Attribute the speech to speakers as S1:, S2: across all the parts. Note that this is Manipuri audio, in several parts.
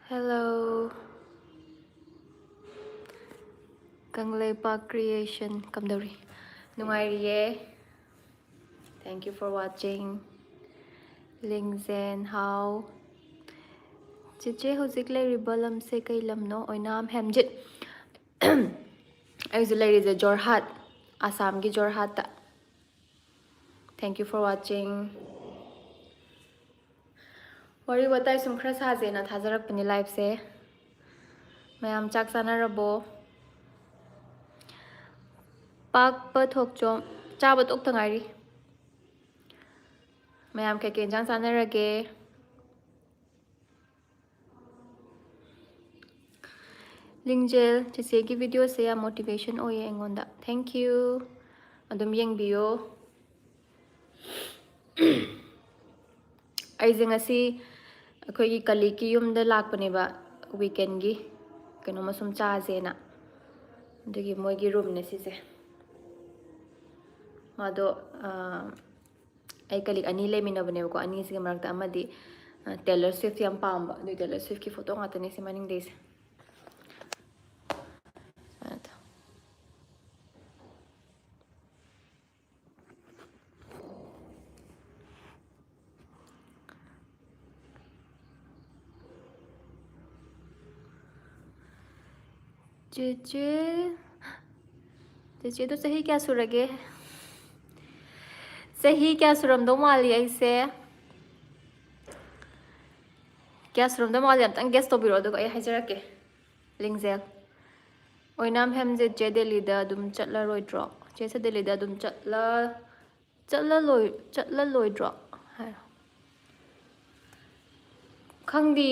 S1: Hello, Kangleipa Creation. Kamdori. Nungairiye. Thank you for watching. Lingzen, how? Chiche Hosik Larry Lam se kay lamno oinam Hemjit. I was the Jorhat, Assam gi Jorhat. Thank you for watching. Wari watai sum khra saje na thajarak pani live se. Mayam chak sanarabo. Pak pa thok chom chabat ok tangari. Mayam kay kenjang sanarage. Lingjel chise ki video se ya motivation oye engonda. Thank you. Adum yeng biyo. Aizing asi akoy kaliki yum da lakpane ba weekend gi kano masum chaze na. Dugi moy gi room ne sise. Mado ay kalik ani le minabane ko ani sige marakta amadi Taylor Swift yang pamba. Du Taylor Swift ki photo ngata ni si maning days. चेचे तो सही क्या सुरगे सही क्या सुरम दो माली ऐसे क्या सुरम दो माली अब तंग गेस्ट तो बिरो दो को ये हज़ार के लिंगजेल ओय नाम हम जे दिल्ली दा दुम चटला रोय ड्रॉ जैसे दिल्ली दा दुम चटला लोय ड्रॉ है खंगी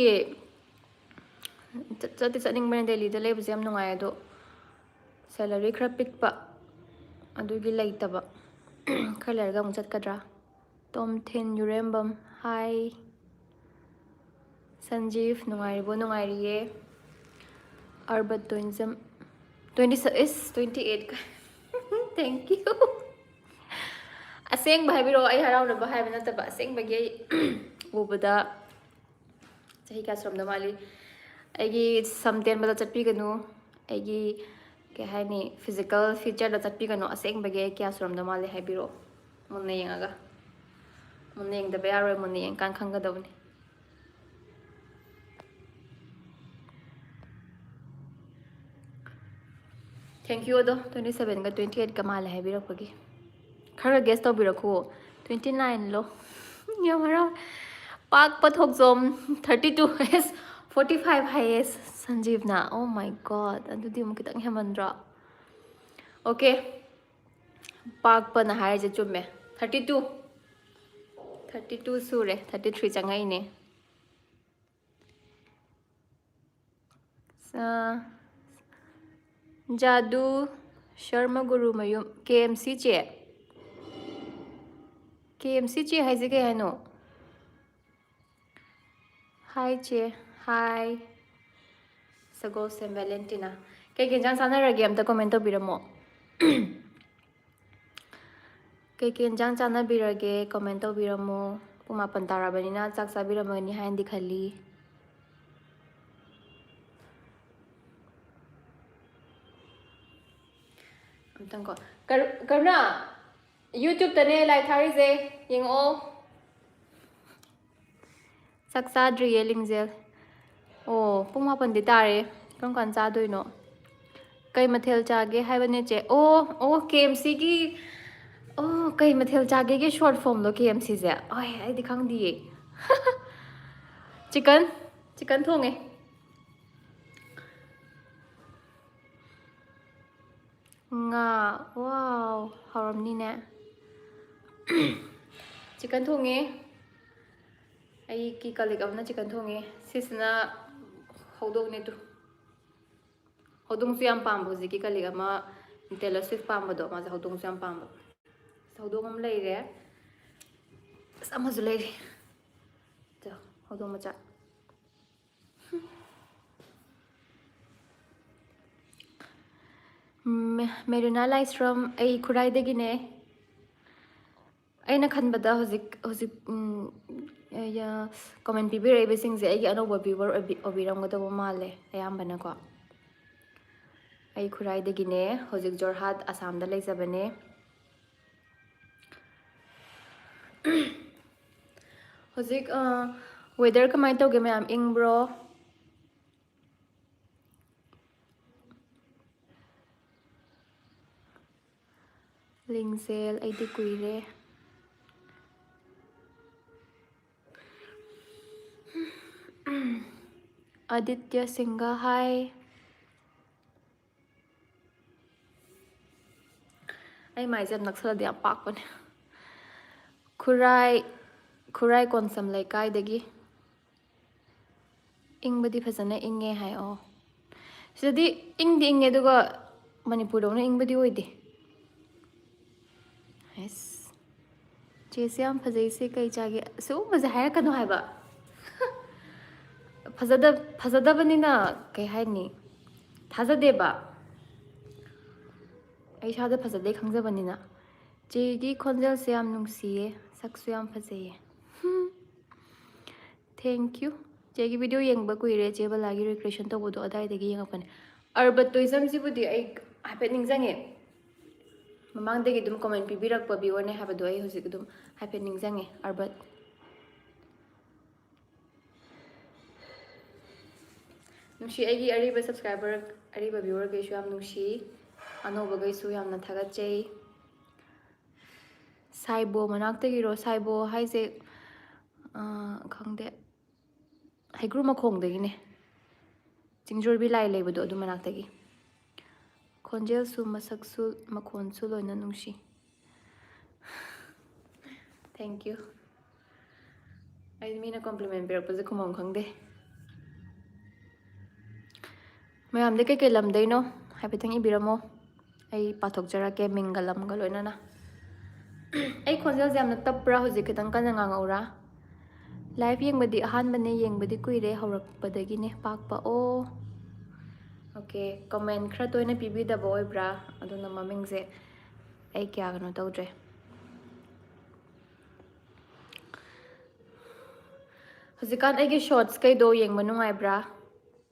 S1: चटते चटनिंग बने दिल्ली दा लेबसे हम नुंगाय दो salary khara pikpa adugi leitaba khara lerga amuk chatkadra Tom Thin Yurembam hi Sanjeev nungairiye Arbat Twinzam 28 thank you aseng bhai biro ai harau na bhai bana taba aseng bagi ubada sahi ka srom da mali agi samten bada chatpi ganu agi ke haini physical feature da chatpi ganu aseng bagi kya srom da mali hai biro munne yengaga munne yeng da bayaro munne yeng kan khanga dawni thank you do 27 ga 28 ka mali hai biro pagi khara guess to biro ko 29 lo yamara pak pathok zom 32 is 45 highest Sanjeev na oh my god adudi mo kitang hemandra okay pak pa na hai je chumme 32 sure 33 changai ne sa Jadu Sharma Guru Mayum KMC che KMC che haise ke hano. Hi che. Hi. Sagol Sem Valentina. Kay kinjang sana ragi amta comment to biramo. Kay kinjang sana birage comment to biramo. Puma pantara banina chak sa biramo ni hain dikhali. Amtang ko. Karna YouTube tane lai thari se ying o. Saksa driye lingzel. Oh, puma panditare. Kung kan sa do no. Kay mathel chage hai bane che. Oh, KMC ki. Oh, kay mathel chage ki short form lo KMC se. Ay, ay dikhang diye. Chicken thong eh. Nga, wow, haram ni ne. Chicken thong eh. Ay ki kalik amna chicken thong eh. Sisna hodong ne tu. Hodong su yam pambo ziki kalik ama Taylor Swift pambo do ma hodong su yam pambo. Hodong am lay re. Sama zu lay re. To, hodong macha. Meruna lies from ay kurai degine. Ay nakhanbada hozik comment pibir ay bising ze ay anoba viewer obiram gado male ayambana ko. Ay kurai degine hozik Jorhat Assam da leizabane. Hozik weather kamay tawge mayam ing bro. Lingsel ay di kuire. Aditya Singha hi. Ay mai jam naksala dia pak pan. Kurai konsam lai kai degi. Ing badi phasana inge hai o. Sidi ing di inge duga Manipur do na ing badi oide. Yes. Chese am phajai se kai chage so maza hai kanu hai ba. Phazada banina kai hai ni. Thaza deba. Ay shada phazade khangja banina. Chegi khonjal se am nungsiye saksu yam phajai. Thank you. Chegi video yengba kuire cheba lagi recreation to bodo adai degi yengapane. Tourism si budi ay happening jange. Mamang degi dum comment pibirak pa viewer ne habado ay husik dum happening jange urban. Nungshi aigi ariba subscriber ariba viewer gaisu yam nungshi anoba gaisu yamna thagachei. Saibo manakta giro saibo haise khangde haigru makhong degi ne jingjor bi lai leibado adu manakta gi khonjel su masak su makhon su loina nungshi. Thank you. I mean a compliment birak paje khumam khangde. Mayam de ke lam dei no haipetang ibiramo ai pathok jara ke mingalam galoina na. Ay khonjel jamna tapra hozik kitang kana ngangaura. Live yengbadi ahanbane yengbadi kuire haurakpadagi ne pakpa o. Okay, comment khra toina pibidaba oibra aduna mamingse ay kya gano tawdre. Hozikan aigi shorts kay do yengba nungaibra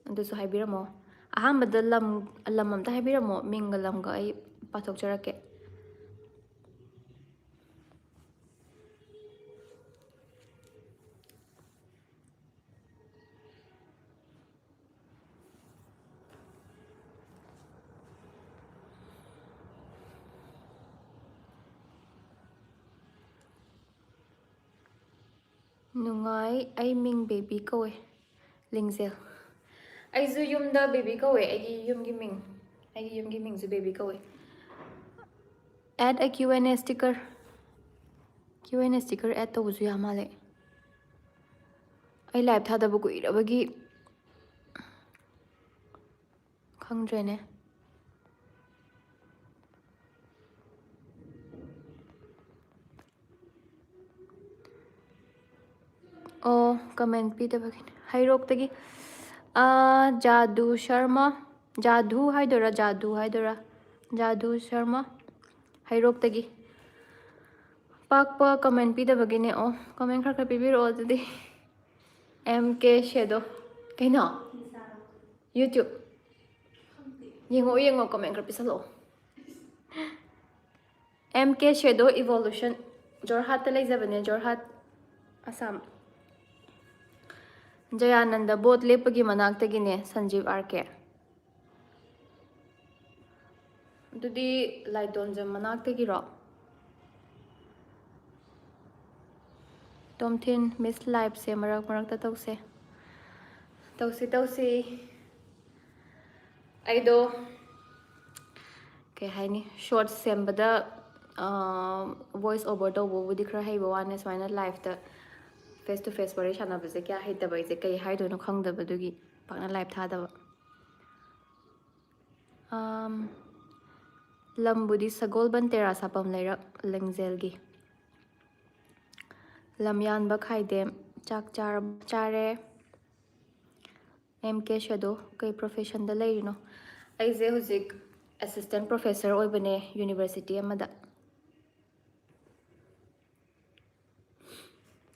S1: adusu haibiramo. Ahambada lam amta haibiramo mingalamga ay pathok jarake. Nungai ay ming baby kowe Lingzel. Ay zu yumda baby kowe ay yumgi ming. Ay yumgi ming zu baby kowe. Add a Q&A sticker. Q&A sticker add to buzu yamale. Ay live thada bu kuirabagi khangdre ne. Oh, comment pidabagin. Hairok-tagi. Jadu Sharma. Jadu haidora, Jadu haidora. Jadu Sharma. Hairok-tagi. Pakpa comment pidabagin oh. Comment khara pibiro adudi. MK Shadow. Kaino? YouTube. Yengo comment khara pisalo. MK Shadow Evolution. Jorhat talay Jorhat Assam. Jayananda both lepagi manaktagine Sanjeev RK. Dudi Laidonjam manaktagiro. Tomthin Miss Life se marak tause. Tause. Aido kay haini short sembada voice over do budi khara haiba wane swaina live ta face to face wari shana base kya haita bai je kai haido no khangdaba dugi pakna live thadaba lambudi sagol ban tera sapam leirak lengzelgi lamyan ba khaidem chak chare MK Shadow kai profession da leirino aize huzik assistant professor oibane university amada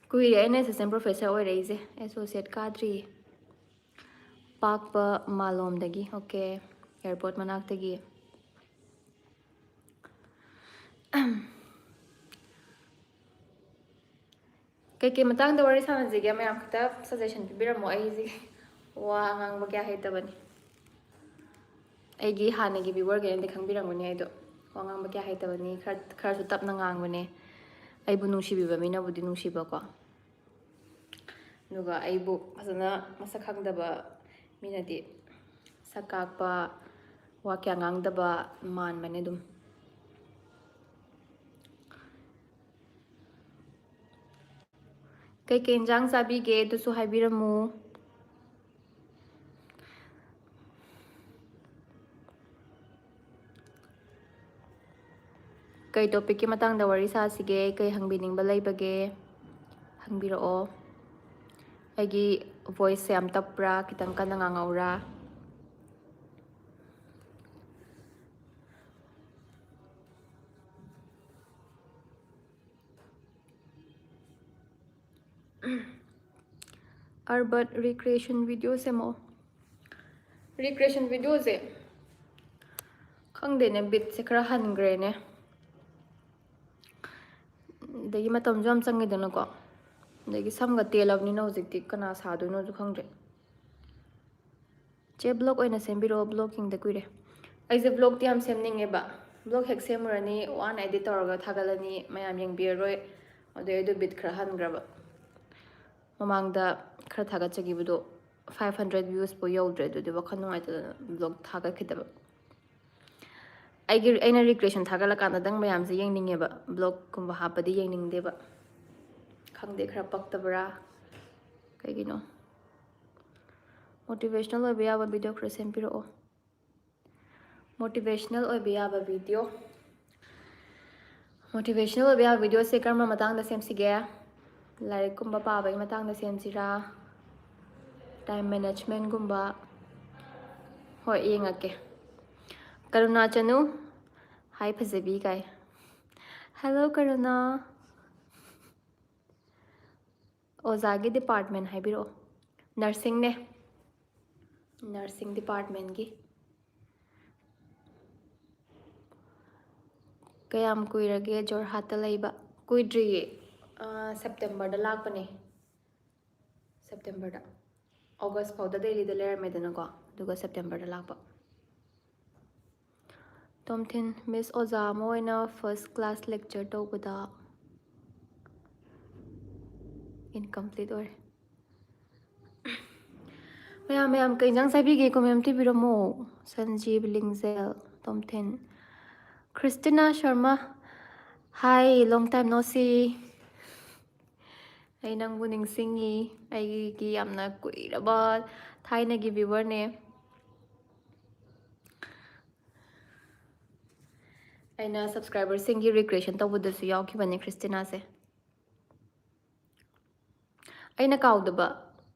S1: kuire aina assistant professor oireise associate kadri pakpa malomdagi okay airport manaktagi kay matang da wari sanajige mayam khata suggestion pibiramo aisi wa ngang bagya haitabani aigi hanagi viewer ge ndi khangbiranguni aido wa ngang bagya haitabani khar su tapna ngangbane aibu nungsibiba mina budi nungsiba ko nuga aibu asana masak khangdaba minadi sakakpa wa kya ngangdaba man mane dum kay kenjang sabige dusu haibiramu kay topic ki matang da wari sa sige kay hangbining balay bage hangbirao aigi voice se am tapra kitang kana ngangaura urban recreation video se mo recreation video se khangde ne bit se khara hangre ne dagi matam jam changi dana ko dagi samga telabni no jikti kana sadu no ju khangre che blog oina sembiro blogging da kuire aise blog ti am semning eba blog hek semurani one editor ga thagalani mayam yeng biroi ode edu bit khara hangraba mamangda khara thaga chagibudo 500 views po yodre du wakhan ngai ta blog thaga khidaba aina recreation thagala kana dang mayam je yengningeba blog kumba hapadi yengningdeba khangde khara paktabra kaigino motivational oiba yaba video khara sempiro motivational oiba yaba video se karma matang da semsige like कुंबा पाबई मतंग दा सेमसिरा टाइम मैनेजमेंट कुंबा हो येंगके करुणा चनु हाय फजेबी गाय हेलो करुणा ओजागी डिपार्टमेंट हाइबिरो नर्सिंग ने नर्सिंग डिपार्टमेंट की कयाम कुइरगे Jorhat लैबा कुइद्रिये September da lakpane September da August fauda daily da lermedana ko duga September da lakpa tomthin Miss Oza moina first class lecture tawbada incomplete or mayam kainjang sabi ge community biromo Sanjeev Lingzel tomthin Christina Sharma hi long time no see ay nang buning singi ay gi amna kuiraba thaina gi viewer ne aina subscriber singi recreation tawbudasu yawki bane Christina se ꯑꯩꯅ ꯀꯥꯎꯗꯕ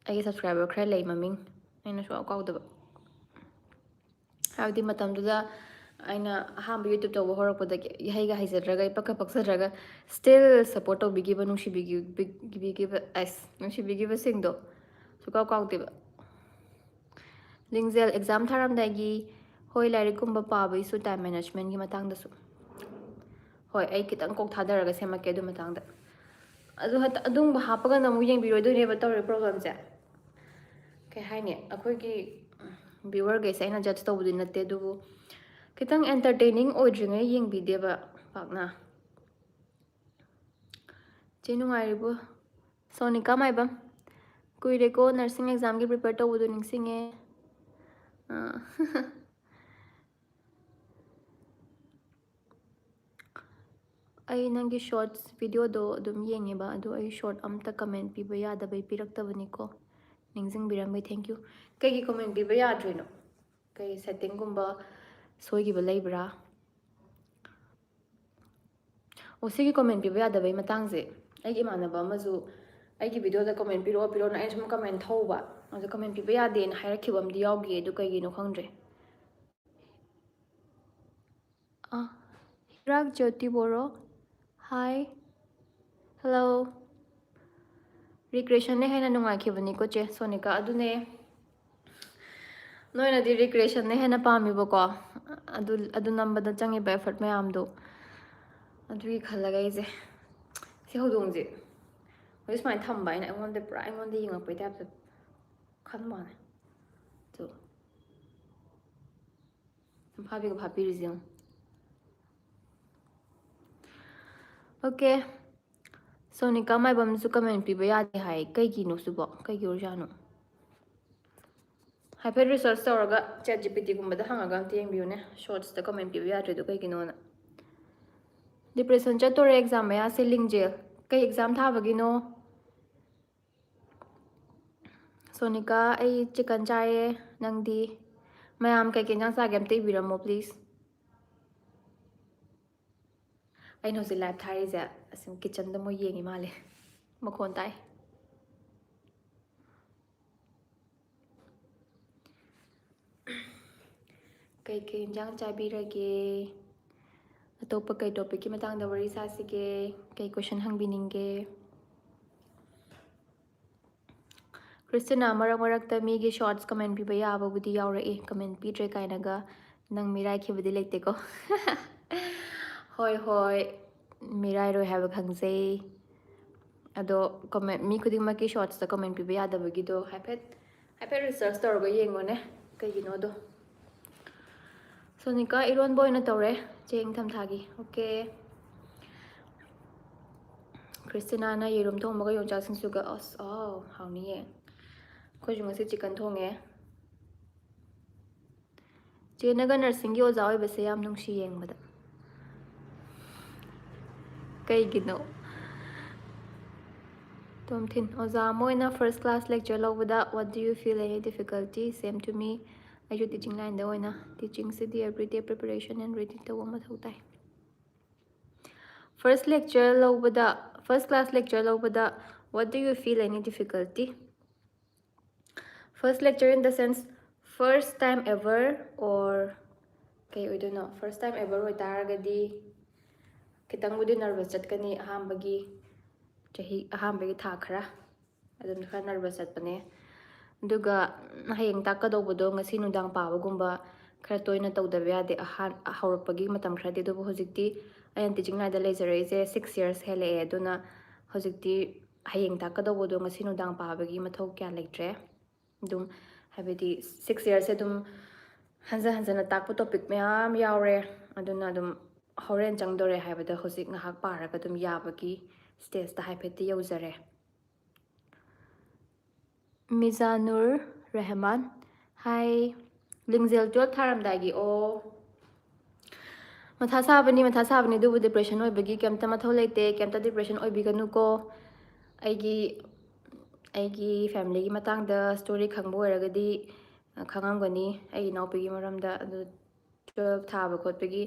S1: ꯑꯩꯒꯤ ꯁꯕꯁꯀ꯭ꯔꯥꯏꯕꯔ ꯈꯔ ꯂꯩ ꯃꯃꯤꯡ ꯑꯩꯅ ꯁꯨꯡꯀꯥꯎ ꯀꯥꯎꯗꯕ ꯍꯥꯏꯕꯗꯤ ꯃꯇꯝꯗꯨꯗ ꯑꯩꯅ ꯑꯍꯥꯟꯕ ꯌꯨꯇ꯭ꯌꯨꯕ ꯇꯧꯕ ꯍꯧꯔꯛꯄꯗꯒꯤ ꯏꯍꯩꯒ ꯍꯩꯖꯗ꯭ꯔꯒ ꯏꯄꯛꯀ ꯄꯛꯆꯗ꯭ꯔꯒ ꯁ꯭ꯇꯤꯜ ꯁꯞꯄꯣꯔꯠ ꯇꯧꯕꯤꯈꯤꯕ ꯅꯨꯡꯁꯤꯕꯤꯈꯤꯕꯁꯤꯡꯗꯣ ꯁꯨꯡꯀꯥꯎ ꯀꯥꯎꯗꯦꯕ ꯂꯤꯡꯖꯦꯜ ꯑꯦꯛꯖꯥꯝ ꯊꯥꯔꯝꯗꯥꯏꯒꯤ ꯍꯣꯏ ꯂꯥꯏꯔꯤꯛꯀꯨꯝꯕ ꯄꯥꯕꯒꯤꯁꯨ ꯇꯥꯏꯝ ꯃꯦꯅꯦꯖꯃꯦꯟꯒꯤ ꯃꯇꯥꯡꯗꯁꯨ ꯍꯣꯏ ꯑꯩ ꯈꯤꯇꯪ ꯀꯣꯛ ꯊꯥꯗꯔꯒ ꯁꯦꯝꯃꯛꯀꯦ ꯑꯗꯨ ꯃꯇꯥꯡꯗ ꯑꯗꯨꯝꯕ ꯍꯥꯞꯄꯒꯅ ꯑꯃꯨꯛ ꯌꯦꯡꯕꯤꯔꯣꯏꯗꯣꯏꯅꯦꯕ ꯇꯧꯔꯤꯕ ꯄ꯭ꯔꯣꯕ꯭ꯂꯦꯝꯁꯦ ꯀꯩ ꯍꯥꯏꯅꯤ ꯑꯩꯈꯣꯏꯒꯤ ꯚ꯭ꯌꯨꯋꯔꯈꯩꯁꯦ ꯑꯩꯅ ꯖꯠꯁ ꯇꯧꯕꯗꯤ ꯅꯠꯇꯦ ꯑꯗꯨꯕꯨ ꯈꯤꯇꯪ ꯑꯦꯟꯇꯔꯇꯦꯅꯤꯡ ꯑꯣꯏꯗ꯭ꯔꯤꯉꯩ ꯌꯦꯡꯕꯤꯗꯦꯕ ꯄꯥꯛꯅ ꯆꯦ ꯅꯨꯡꯉꯥꯏꯔꯤꯕꯣ ꯁꯣꯅꯤꯀꯥ ꯃꯥꯏꯕꯝ ꯀꯨꯏꯔꯦꯀꯣ ꯅꯔꯁꯤꯡ ꯑꯦꯛꯖꯥꯝꯒꯤ ꯄ꯭ꯔꯤꯄꯦꯌꯔ ꯇꯧꯕꯗꯣ ꯅꯤꯡꯁꯤꯡꯉꯦ ꯑꯩ ꯅꯪꯒꯤ ꯁꯣꯔꯠꯁ ꯚꯤꯗꯤꯑꯣꯗꯣ ꯑꯗꯨꯝ ꯌꯦꯡꯉꯦꯕ ꯑꯗꯣ ꯑꯩ ꯁꯣꯔꯠ ꯑꯝꯇ ꯀꯃꯦꯟ ꯄꯤꯕ ꯌꯥꯗꯕꯩ ꯄꯤꯔꯛꯇꯕꯅꯤꯀꯣ ꯅꯤꯡꯁꯤꯡꯕꯤꯔꯝꯕꯩ ꯊꯦꯡꯛ ꯌꯨ ꯀꯩꯒꯤ ꯀꯃꯦꯟ ꯄꯤꯕ ꯌꯥꯗ꯭ꯔꯤꯅꯣ ꯀꯩ ꯁꯦꯠꯇꯤꯡꯒꯨꯝꯕ ꯁꯣꯏꯈꯤꯕ ꯂꯩꯕ꯭ꯔꯥ ꯑꯣ ꯁꯤꯒꯤ ꯀꯣꯃꯦꯟ ꯄꯤꯕ ꯌꯥꯗꯕꯩ ꯃꯇꯥꯡꯁꯦ ꯑꯩꯒꯤ ꯏꯃꯥꯟꯅꯕ ꯑꯃꯁꯨ ꯑꯩꯒꯤ ꯚꯤꯗꯤꯑꯣꯗ ꯀꯃꯦꯟ ꯄꯤꯔꯛꯑꯣꯅ ꯑꯩꯅ ꯁꯨꯝ ꯀꯃꯦꯟ ꯊꯧꯕ ꯑꯗꯣ ꯀꯃꯦꯟ ꯄꯤꯕ ꯌꯥꯗꯦꯅ ꯍꯥꯏꯔꯛꯈꯤꯕ ꯑꯃꯗꯤ ꯌꯥꯎꯈꯤ ꯑꯗꯨ ꯀꯩꯒꯤꯅꯣ ꯈꯪꯗ꯭ꯔꯦ ꯍꯤꯔꯥꯛ ꯖꯣꯇꯤ ꯕꯣꯔꯣ ꯍꯥꯏ ꯍꯜꯂꯣ ꯔꯤꯀ꯭ꯔꯦꯁꯟꯅ ꯍꯦꯟꯅ ꯅꯨꯡꯉꯥꯏꯈꯤꯕꯅꯤꯀꯣ ꯆꯦ ꯁꯣꯅꯤꯀꯥ ꯑꯗꯨꯅꯦ ꯅꯣꯏꯅꯗꯤ ꯔꯤꯀ꯭ꯔꯦꯁꯟꯅ ꯍꯦꯟꯅ ꯄꯥꯝꯃꯤꯕꯀꯣ ꯑꯗꯨ ꯅꯝꯕꯗ ꯆꯪꯉꯤꯕ ꯑꯦꯐꯔꯠ ꯃꯌꯥꯝꯗꯣ ꯑꯗꯨꯒꯤ ꯈꯜꯂꯒ ꯑꯩꯁꯦ ꯁꯤ ꯍꯧꯗꯣꯡꯁꯦ ꯍꯧꯖꯤꯛ ꯁꯨꯃꯥꯏꯅ ꯊꯝꯕ ꯑꯩꯅ ꯑꯩꯉꯣꯟꯗ ꯄꯨꯔꯥ ꯑꯩꯉꯣꯟꯗ ꯌꯦꯡꯉꯛꯄꯩ ꯇꯥꯏꯞꯇ ꯈꯟꯕ ꯋꯥꯅꯦ ꯑꯗꯣ ꯐꯥꯕꯤꯒ ꯐꯥꯕꯤꯔꯤꯁꯦ ꯌꯦꯡꯉꯣ ꯑꯣꯀꯦ ꯁꯣꯅꯤꯀꯥ ꯃꯥꯏꯕꯝꯁꯨ ꯀꯃꯦꯟ ꯄꯤꯕ ꯌꯥꯗꯦ ꯍꯥꯏ ꯀꯩꯒꯤꯅꯣ ꯁꯤꯕꯣ ꯀꯩꯒꯤ ꯑꯣꯏꯔꯖꯥꯠꯅꯣ ꯍꯥꯏꯐꯦꯠ ꯔꯤꯁꯔꯁ ꯇꯧꯔꯒ ꯆꯦꯠ ꯖꯤ ꯄꯤ ꯇꯤꯒꯨꯝꯕꯗ ꯍꯪꯉꯒ ꯑꯝꯇ ꯌꯦꯡꯕꯤꯌꯨꯅꯦ ꯁꯣꯔꯠꯁꯇ ꯀꯃꯦꯟ ꯄꯤꯕ ꯌꯥꯗ꯭ꯔꯤꯗꯣ ꯀꯩꯒꯤꯅꯣꯅ ꯗꯤꯄ꯭ꯔꯦꯁꯟ ꯆꯠꯇꯣꯔꯦ ꯑꯦꯛꯖꯥꯝ ꯃꯌꯥꯁꯦ ꯂꯤꯡꯖꯦꯜ ꯀꯩ ꯑꯦꯛꯖꯥꯝ ꯊꯥꯕꯒꯤꯅꯣ ꯁꯣꯅꯤꯀꯥ ꯑꯩ ꯆꯤꯛꯀꯟ ꯆꯥꯏꯌꯦ ꯅꯪꯗꯤ ꯃꯌꯥꯝ ꯀꯩꯀꯩ ꯏꯟꯖꯥꯡ ꯆꯥꯒꯦ ꯑꯝꯇ ꯏꯕꯤꯔꯝꯃꯣ ꯄ꯭ꯂꯤꯖ ꯑꯩꯅ ꯍꯧꯖꯤꯛ ꯂꯥꯏꯚ ꯊꯥꯔꯤꯁꯦ ꯑꯁꯤꯝ ꯀꯤꯠꯆꯟꯗ ꯃꯣꯏ ꯌꯦꯡꯉꯤ ꯃꯥꯜꯂꯦ ꯃꯈꯣꯟ ꯇꯥꯏ ꯀꯩꯀꯩ ꯏꯟꯖꯥꯡ ꯆꯥꯕꯤꯔꯒꯦ ꯑꯇꯣꯞꯄ ꯀꯩ ꯇꯣꯄꯤꯛꯀꯤ ꯃꯇꯥꯡꯗ ꯋꯥꯔꯤ ꯁꯥꯁꯤꯒꯦ ꯀꯩ ꯀꯣꯏꯁꯟ ꯍꯪꯕꯤꯅꯤꯡꯒꯦ ꯈ꯭ꯔꯤꯁꯇꯤꯅꯥ ꯃꯔꯛ ꯃꯔꯛꯇ ꯃꯤꯒꯤ ꯁꯣꯔꯠꯁ ꯀꯃꯦꯟ ꯄꯤꯕ ꯌꯥꯕꯕꯨꯗꯤ ꯌꯥꯎꯔꯛꯏ ꯀꯃꯦꯟ ꯄꯤꯗ꯭ꯔꯦ ꯀꯥꯏꯅꯒ ꯅꯪ ꯃꯤꯔꯥꯏꯈꯤꯕꯗꯤ ꯂꯩꯇꯦꯀꯣ ꯍꯣꯏ ꯍꯣꯏ ꯃꯤꯔꯥꯏꯔꯣꯏ ꯍꯥꯏꯕ ꯈꯪꯖꯩ ꯑꯗꯣ ꯀꯃꯦꯟ ꯃꯤ ꯈꯨꯗꯤꯡꯃꯛꯀꯤ ꯁꯣꯔꯠꯁꯇ ꯀꯃꯦꯟ ꯄꯤꯕ ꯌꯥꯗꯕꯒꯤꯗꯣ ꯍꯥꯏꯐꯦꯠ ꯔꯤꯁꯔꯁ ꯇꯧꯔꯒ ꯌꯦꯡꯉꯣꯅꯦ ꯀꯩꯒꯤꯅꯣꯗꯣ ꯁꯣꯅꯤꯀꯥ ꯏꯔꯣꯟꯕ ꯑꯣꯏꯅ ꯇꯧꯔꯦ ꯆꯦꯡ ꯊꯝꯊꯥꯒꯤ ꯑꯣꯀꯦ ꯈ꯭ꯔꯤꯁꯇꯤꯅꯥꯅ ꯌꯦꯔꯨꯝ ꯊꯣꯡꯕꯒ ꯌꯣꯡꯆꯥꯛ ꯁꯤꯡꯖꯨꯒ ꯑꯁ ꯍꯥꯎꯅꯤꯌꯦ ꯑꯩꯈꯣꯏꯁꯨ ꯉꯁꯤ ꯆꯤꯛꯀꯟ ꯊꯣꯡꯉꯦ ꯆꯦꯅꯒ ꯅꯔꯁꯤꯡꯒꯤ ꯑꯣꯖꯥ ꯑꯣꯏꯕꯁꯦ ꯌꯥꯝ ꯅꯨꯡꯁꯤ ꯌꯦꯡꯕꯗ ꯀꯩꯒꯤꯅꯣ ꯇꯣꯝꯊꯤꯟ ꯑꯣꯖꯥ ꯑꯃ ꯑꯣꯏꯅ ꯐꯥꯔꯁ ꯀ꯭ꯂꯥꯁ ꯂꯦꯛꯆꯔ ꯂꯧꯕꯗ what do you feel any difficulty same to me ꯑꯩꯁꯨ ꯇꯤꯆꯤꯡ ꯂꯥꯏꯟꯗ ꯑꯣꯏꯅ ꯇꯤꯆꯤꯡꯁꯤꯗꯤ ꯑꯦꯕ꯭ꯔꯤꯗꯦ ꯄ꯭ꯔꯤꯄꯦꯔꯦꯁꯟ ꯑꯦꯟ ꯔꯤꯗꯤꯡ ꯇꯧꯕ ꯃꯊꯧ ꯇꯥꯏ ꯐꯥꯔꯁ ꯀ꯭ꯂꯥꯁ ꯂꯦꯛꯆꯔ ꯂꯧꯕꯗ what do you feel any difficulty first lecture in the sense first time ever or ꯀꯩ ꯑꯣꯏꯗꯣꯏꯅꯣ ꯐꯥꯔꯁ ꯇꯥꯏꯝ ꯑꯦꯚꯔ ꯑꯣꯏꯇꯥꯔꯒꯗꯤ ꯈꯤꯇꯪꯕꯨꯗꯤ ꯅꯔꯚꯁ ꯆꯠꯀꯅꯤ ꯑꯍꯥꯟꯕꯒꯤ ꯊꯥ ꯈꯔ ꯑꯗꯨꯝ ꯈꯔ ꯅꯔꯚꯁ ꯆꯠꯄꯅꯦ ꯑꯗꯨꯒ ꯍꯌꯦꯡ ꯇꯥꯛꯀꯗꯧꯕꯗꯣ ꯉꯁꯤ ꯅꯨꯡꯗꯥꯡ ꯄꯥꯕꯒꯨꯝꯕ ꯈꯔ ꯇꯣꯏꯅ ꯇꯧꯗꯕ ꯌꯥꯗꯦ ꯍꯧꯔꯛꯄꯒꯤ ꯃꯇꯝ ꯈꯔꯗꯤ ꯑꯗꯨꯕꯨ ꯍꯧꯖꯤꯛꯇꯤ ꯑꯩꯅ ꯇꯤꯆꯤꯡ ꯂꯥꯏꯟꯗ ꯂꯩꯖꯔꯛꯏꯁꯦ 6 years ꯍꯦꯜꯂꯛꯑꯦ ꯑꯗꯨꯅ ꯍꯧꯖꯤꯛꯇꯤ ꯍꯌꯦꯡ ꯇꯥꯛꯀꯗꯧꯕꯗꯣ ꯉꯁꯤ ꯅꯨꯡꯗꯥꯡ ꯄꯥꯕꯒꯤ ꯃꯊꯧ ꯀꯌꯥ ꯂꯩꯇ꯭ꯔꯦ ꯑꯗꯨꯝ ꯍꯥꯏꯕꯗꯤ 6 yearsꯁꯦ ꯑꯗꯨꯝ ꯍꯟꯖꯟ ꯍꯟꯖꯟꯅ ꯇꯥꯛꯄ ꯇꯣꯄꯤꯛ ꯃꯌꯥꯝ ꯌꯥꯎꯔꯦ ꯑꯗꯨꯅ ꯑꯗꯨꯝ ꯍꯣꯔꯦꯟ ꯆꯪꯗꯣꯔꯦ ꯍꯥꯏꯕꯗ ꯍꯧꯖꯤꯛ ꯉꯥꯏꯍꯥꯛ ꯄꯥꯔꯒ ꯑꯗꯨꯝ ꯌꯥꯕꯒꯤ ꯁ꯭ꯇꯦꯖꯇ ꯍꯥꯏꯐꯦꯠꯇꯤ ꯌꯧꯖꯔꯦ ꯃꯤꯖꯥꯅꯨꯔ ꯔꯦꯍꯃꯥꯟ ꯍꯥꯏ ꯂꯤꯡꯖꯦꯜ 12 ꯊꯥꯔꯝꯗꯥꯏꯒꯤ ꯃꯊꯥ ꯁꯥꯕꯅꯤ ꯑꯗꯨꯕꯨ ꯗꯤꯄ꯭ꯔꯦꯁꯟ ꯑꯣꯏꯕꯒꯤ ꯀꯩꯝꯇ ꯃꯊꯧ ꯂꯩꯇꯦ ꯀꯩꯝꯇ ꯗꯤꯄ꯭ꯔꯦꯁꯟ ꯑꯣꯏꯕꯤꯒꯅꯨꯀꯣ ꯑꯩꯒꯤ ꯐꯦꯃꯤꯂꯤꯒꯤ ꯃꯇꯥꯡꯗ ꯁ꯭ꯇꯣꯔꯤ ꯈꯪꯕ ꯑꯣꯏꯔꯒꯗꯤ ꯈꯪꯉꯝꯒꯅꯤ ꯑꯩ ꯏꯅꯥꯎꯄꯤꯒꯤ ꯃꯔꯝꯗ ꯑꯗꯨ 12 ꯊꯥꯕ ꯈꯣꯠꯄꯒꯤ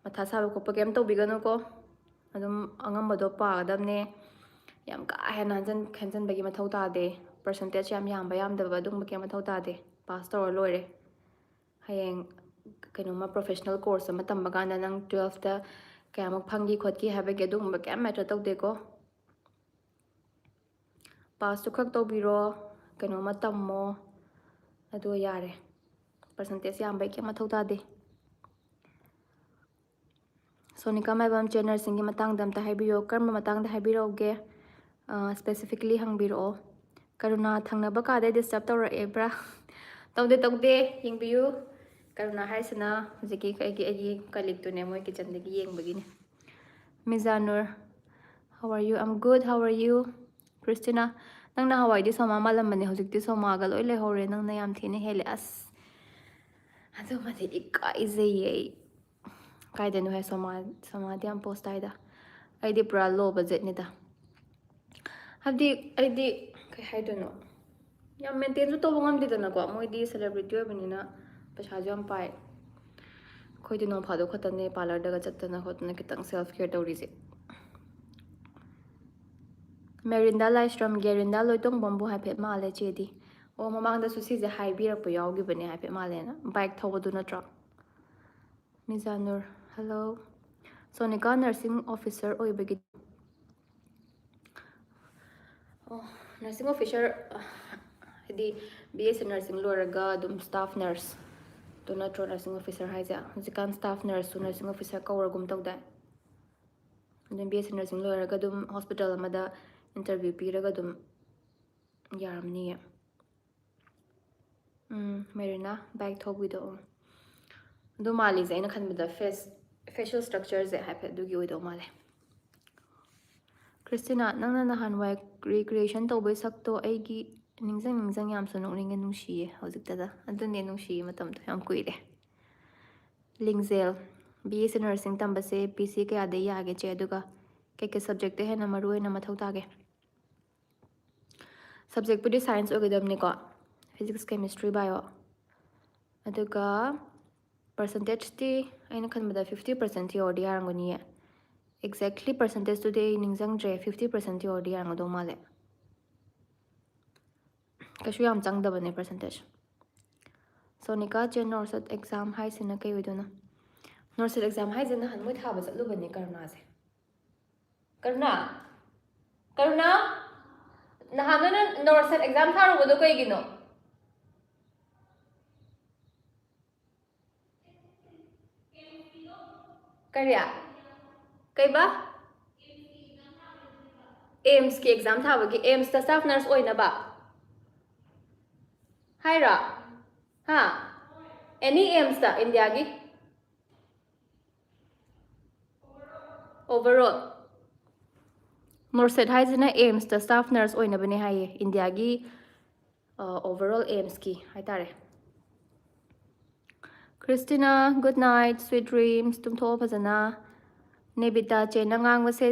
S1: ꯃꯊꯥ ꯁꯥꯕ ꯈꯣꯠꯄ ꯀꯩꯝ ꯇꯧꯕꯤꯒꯅꯨꯀꯣ ꯑꯗꯨꯝ ꯑꯉꯝꯕꯗꯣ ꯄꯥꯒꯗꯕꯅꯦ ꯌꯥꯝ ꯀꯥ ꯍꯦꯟꯅ ꯈꯟꯖꯟꯕꯒꯤ ꯃꯊꯧ ꯇꯥꯗꯦ ꯄꯔꯁꯦꯟꯇꯦꯖ ꯌꯥꯝ ꯌꯥꯝꯕ ꯌꯥꯝꯗꯕ ꯑꯗꯨꯝꯕ ꯀꯩ ꯃꯊꯧ ꯇꯥꯗꯦ ꯄꯥꯁ ꯇꯧꯔ ꯂꯣꯏꯔꯦ ꯍꯌꯦꯡ ꯀꯩꯅꯣꯝꯃ ꯄ꯭ꯔꯣꯐꯦꯁꯅꯦꯜ ꯀꯣꯔꯁ ꯑꯃ ꯇꯝꯕ ꯀꯥꯟꯗ ꯅꯪ 12ꯇ ꯀꯌꯥꯃꯨꯛ ꯐꯪꯈꯤ ꯈꯣꯠꯈꯤ ꯍꯥꯏꯕꯒꯤ ꯑꯗꯨꯒꯨꯝꯕ ꯀꯌꯥꯝ ꯃꯦꯇꯔ ꯇꯧꯗꯦꯀꯣ ꯄꯥꯁꯇꯨ ꯈꯛ ꯇꯧꯕꯤꯔꯣ ꯀꯩꯅꯣꯝꯃ ꯇꯝꯃꯣ ꯑꯗꯨ ꯌꯥꯔꯦ ꯄꯔꯁꯦꯟꯇꯦꯖ ꯌꯥꯝꯕꯩ ꯀꯩꯝ ꯃꯊꯧ ꯇꯥꯗꯦ ꯁꯣꯅꯤꯀꯥ ꯃꯥꯏꯕꯝ ꯆꯦ ꯅꯔꯁꯤꯡꯒꯤ ꯃꯇꯥꯡꯗ ꯑꯝꯇ ꯍꯥꯏꯕꯤꯌꯣ ꯀꯔꯝꯕ ꯃꯇꯥꯡꯗ ꯍꯥꯏꯕꯤꯔꯛꯎꯒꯦ ꯁ꯭ꯄꯦꯁꯤꯐꯤꯀꯦꯜꯂꯤ ꯍꯪꯕꯤꯔꯛꯑꯣ ꯀरुණꯥ ꯊꯪꯅꯕ ꯀꯥꯗꯩ ꯗꯤꯁꯇꯔꯕ ꯇꯧꯔꯛꯑꯦꯕ꯭ꯔꯥ ꯇꯧꯗꯦ ꯌꯦꯡꯕꯤꯌꯨ ꯀरुणꯥ ꯍꯥꯏꯁꯤꯅ ꯍꯧꯖꯤꯛꯀꯤ ꯑꯩꯒꯤ ꯀꯂꯤꯛꯇꯨꯅꯦ ꯃꯣꯏ ꯀꯤꯆꯟꯗꯒꯤ ꯌꯦꯡꯕꯒꯤꯅꯦ Mizanur how are you am good how are you Christina ꯅꯪ ꯅꯍꯥꯟꯋꯥꯏꯗꯤ ꯁꯣꯃꯥ ꯃꯥꯜꯂꯝꯕꯅꯦ ꯍꯧꯖꯤꯛꯇꯤ ꯁꯣꯃꯥꯒ ꯂꯣꯏ ꯂꯩꯍꯧꯔꯦ ꯅꯪꯅ ꯌꯥꯝ ꯊꯤꯅ ꯍꯦꯜꯂꯦ ꯑꯁ ꯑꯗꯨꯃꯗꯤ ꯏꯀꯥꯏꯖꯩꯌꯦ ꯑꯩ ꯀꯥꯏꯗꯅꯣ ꯍꯦ ꯁꯣꯃꯥꯗꯤ ꯌꯥꯝ ꯄꯣꯁ ꯇꯥꯏꯗ ꯑꯩꯗꯤ ꯄꯨꯔꯥ ꯂꯣ ꯕꯖꯦꯠꯅꯤꯗ ꯍꯥꯏꯕꯗꯤ ꯑꯩꯗꯤ ꯀꯩ ꯍꯥꯏꯗꯣꯏꯅꯣ ꯌꯥꯝ ꯃꯦꯟꯇꯦꯟꯁꯨ ꯇꯧꯕ ꯉꯝꯗꯦꯗꯅꯀꯣ ꯃꯣꯏꯗꯤ ꯁꯦꯂꯦꯕ꯭ꯔꯤꯇꯤ ꯑꯣꯏꯕꯅꯤꯅ ꯄꯩꯁꯥꯁꯨ ꯌꯥꯝ ꯄꯥꯏ ꯑꯩꯈꯣꯏꯗꯤ ꯅꯣꯡ ꯐꯥꯗꯣꯛ ꯈꯛꯇꯅꯦ ꯄꯥꯔꯂꯔꯗꯒ ꯆꯠꯇꯅ ꯈꯣꯠꯇꯅ ꯈꯤꯇꯪ ꯁꯦꯜꯐ ꯀꯦꯌꯔ ꯇꯧꯔꯤꯁꯦ ꯃꯦꯔꯤꯟꯗꯥ ꯂꯥꯏꯁ꯭ꯔꯝ ꯒꯦꯔꯤꯟꯗꯥ ꯂꯣꯏꯇꯣꯡꯕꯝꯕꯨ ꯍꯥꯏꯐꯦꯠ ꯃꯥꯜꯂꯦ ꯆꯦꯗꯤ ꯑꯣ ꯃꯃꯥꯡꯗꯁꯨ ꯁꯤꯁꯦ ꯍꯥꯏꯕꯤꯔꯛꯄ ꯌꯥꯎꯈꯤꯕꯅꯦ ꯍꯥꯏꯐꯦꯠ ꯃꯥꯜꯂꯦꯅ ꯕꯥꯏꯛ ꯊꯧꯕꯗꯨ ꯅꯠꯇ꯭ꯔꯣ ꯃꯤꯖꯥꯅꯨꯔ ꯍꯜꯂꯣ ꯁꯣꯅꯤꯀꯥ ꯅꯔꯁꯤꯡ ꯑꯣꯐꯤꯁꯔ ꯑꯣꯏꯕꯒꯤ ꯑꯣ ꯅꯔꯁꯤꯡ ꯑꯣꯐꯤꯁꯔ ꯍꯥꯏꯗꯤ ꯕꯤ ꯑꯦꯁ ꯁꯤ ꯅꯔꯁꯤꯡ ꯂꯣꯏꯔꯒ ꯑꯗꯨꯝ ꯁ꯭ꯇꯥꯐ ꯅꯔꯁ ꯇꯣ ꯅꯠꯇ꯭ꯔꯣ ꯅꯔꯁꯤꯡ ꯑꯣꯐꯤꯁꯔ ꯍꯥꯏꯁꯦ ꯍꯧꯖꯤꯛꯀꯥꯟ ꯁ꯭ꯇꯥꯐ ꯅꯔꯁꯁꯨ ꯅꯔꯁꯤꯡ ꯑꯣꯐꯤꯁꯔ ꯀꯧꯔꯒꯨꯝ ꯇꯧꯗꯥꯏ ꯑꯗꯨꯝ ꯕꯤ ꯑꯦꯁ ꯁꯤ ꯅꯔꯁꯤꯡ ꯂꯣꯏꯔꯒ ꯑꯗꯨꯝ ꯍꯣꯁꯄꯤꯇꯥꯜ ꯑꯃꯗ ꯏꯟꯇꯔꯚ꯭ꯌꯨ ꯄꯤꯔꯒ ꯑꯗꯨꯝ ꯌꯥꯔꯝꯅꯤꯌꯦ ꯃꯦꯔꯤꯅꯥ ꯕꯥꯏꯛ ꯊꯧꯕꯤꯗꯣ ꯑꯗꯨ ꯃꯥꯜꯂꯤꯁꯦ ꯑꯩꯅ ꯈꯟꯕꯗ ꯐꯦꯁꯤꯌꯦꯜ ꯁ꯭ꯇ꯭ꯔꯛꯆꯔꯁꯦ ꯍꯥꯏꯐꯦꯠ ꯑꯗꯨꯒꯤ ꯑꯣꯏꯗꯧ ꯃꯥꯜꯂꯦ ꯈ꯭ꯔꯤꯁꯇꯤꯅꯥ ꯅꯪꯅ ꯅꯍꯥꯟꯋꯥꯏ ꯔꯤꯀ꯭ꯔꯤꯌꯦꯁꯟ ꯇꯧꯕꯩ ꯁꯛꯇꯣ ꯑꯩꯒꯤ ꯅꯤꯡꯁꯤꯡ ꯌꯥꯝꯁꯨ ꯅꯣꯛꯅꯤꯡꯉꯦ ꯅꯨꯡꯁꯤꯌꯦ ꯍꯧꯖꯤꯛꯇꯗ ꯑꯗꯨꯅꯦ ꯅꯨꯡꯁꯤꯌꯦ ꯃꯇꯝꯗꯣ ꯌꯥꯝ ꯀꯨꯏꯔꯦ ꯂꯤꯡꯖꯦꯜ ꯕꯤ ꯑꯦꯁ ꯁꯤ ꯅꯔꯁꯤꯡ ꯇꯝꯕꯁꯦ ꯄꯤ ꯁꯤ ꯀꯌꯥꯗꯩ ꯌꯥꯒꯦ ꯆꯦ ꯑꯗꯨꯒ ꯀꯩꯀꯩ ꯁꯕꯖꯦꯛꯇ ꯍꯦꯟꯅ ꯃꯔꯨ ꯑꯣꯏꯅ ꯃꯊꯧ ꯇꯥꯒꯦ ꯁꯕꯖꯦꯛꯄꯨꯗꯤ ꯁꯥꯏꯟꯁ ꯑꯣꯏꯒꯗꯕꯅꯤꯀꯣ ꯐꯤꯖꯤꯛꯁ ꯀꯦꯃꯤꯁꯇ꯭ꯔꯤ ꯕꯥꯏꯑꯣ ꯑꯗꯨꯒ ꯄꯔꯁꯦꯟꯇꯦꯖꯇꯤ ꯑꯩꯅ ꯈꯟꯕꯗ 50% ꯌꯧꯔꯗꯤ ꯌꯥꯔꯝꯒꯅꯤꯌꯦ ꯑꯦꯛꯖꯦꯛꯠꯂꯤ ꯄꯔꯁꯦꯟꯇꯦꯖꯇꯨꯗꯤ ꯑꯩ ꯅꯤꯡꯁꯤꯡꯗ꯭ꯔꯦ 50% ꯌꯧꯔꯗꯤ ꯌꯥꯔꯝꯒꯗꯧ ꯃꯥꯜꯂꯦ ꯀꯩꯁꯨ ꯌꯥꯝ ꯆꯪꯗꯕꯅꯦ ꯄꯔꯁꯦꯟꯇꯦꯖ ꯁꯣꯅꯤꯀꯥ ꯆꯦ ꯅꯣꯔꯁꯠ ꯑꯦꯛꯖꯥꯝ ꯍꯥꯏꯁꯤꯅ ꯀꯩ ꯑꯣꯏꯗꯣꯏꯅꯣ ꯅꯣꯔꯁꯠ ꯑꯦꯛꯖꯥꯝ ꯍꯥꯏꯁꯦ ꯅꯍꯥꯟ ꯃꯣꯏ ꯊꯥꯕ ꯆꯠꯂꯨꯕꯅꯦ ꯀरुণꯥꯁꯦ ꯀरुणꯥ ꯅꯍꯥꯟ ꯅꯣꯏꯅ ꯅꯣꯔꯁꯠ ꯑꯦꯛꯖꯥꯝ ꯊꯥꯔꯨꯕꯗꯣ ꯀꯩꯒꯤꯅꯣ ꯀꯔꯤ ꯀꯩꯕꯥ ꯑꯦꯝꯁꯀꯤ ꯑꯦꯛꯖꯥꯝ ꯊꯥꯕꯒꯤ ꯑꯦꯝꯁꯇ ꯁ꯭ꯇꯥꯐ ꯅꯔꯁ ꯑꯣꯏꯅꯕ ꯍꯥꯏꯔꯣ ꯍꯥ ꯑꯦꯅꯤ ꯑꯦꯝꯁꯇ ꯏꯟꯗꯤꯌꯥꯒꯤ ꯑꯣꯚꯔꯑꯣꯜ ꯅꯣꯔꯁꯦꯠ ꯍꯥꯏꯁꯤꯅ ꯑꯦꯝꯁꯇ ꯁ꯭ꯇꯥꯐ ꯅꯔꯁ ꯑꯣꯏꯅꯕꯅꯦ ꯍꯥꯏꯌꯦ ꯏꯟꯗꯤꯌꯥꯒꯤ ꯑꯣꯚꯔꯑꯣꯜ ꯑꯦꯝꯁꯀꯤ ꯍꯥꯏꯇꯥꯔꯦ ꯈ꯭ꯔꯤꯁꯇꯤꯅꯥ ꯒꯨꯗ ꯅꯥꯏꯠ ꯁ꯭ꯋꯤꯠ ꯗ꯭ꯔꯤꯝꯁ ꯇꯨꯝꯊꯣꯛꯑꯣ ꯐꯖꯅ ꯅꯦꯕꯤꯇꯥ ꯆꯦꯅ ꯉꯥꯡꯕꯁꯦ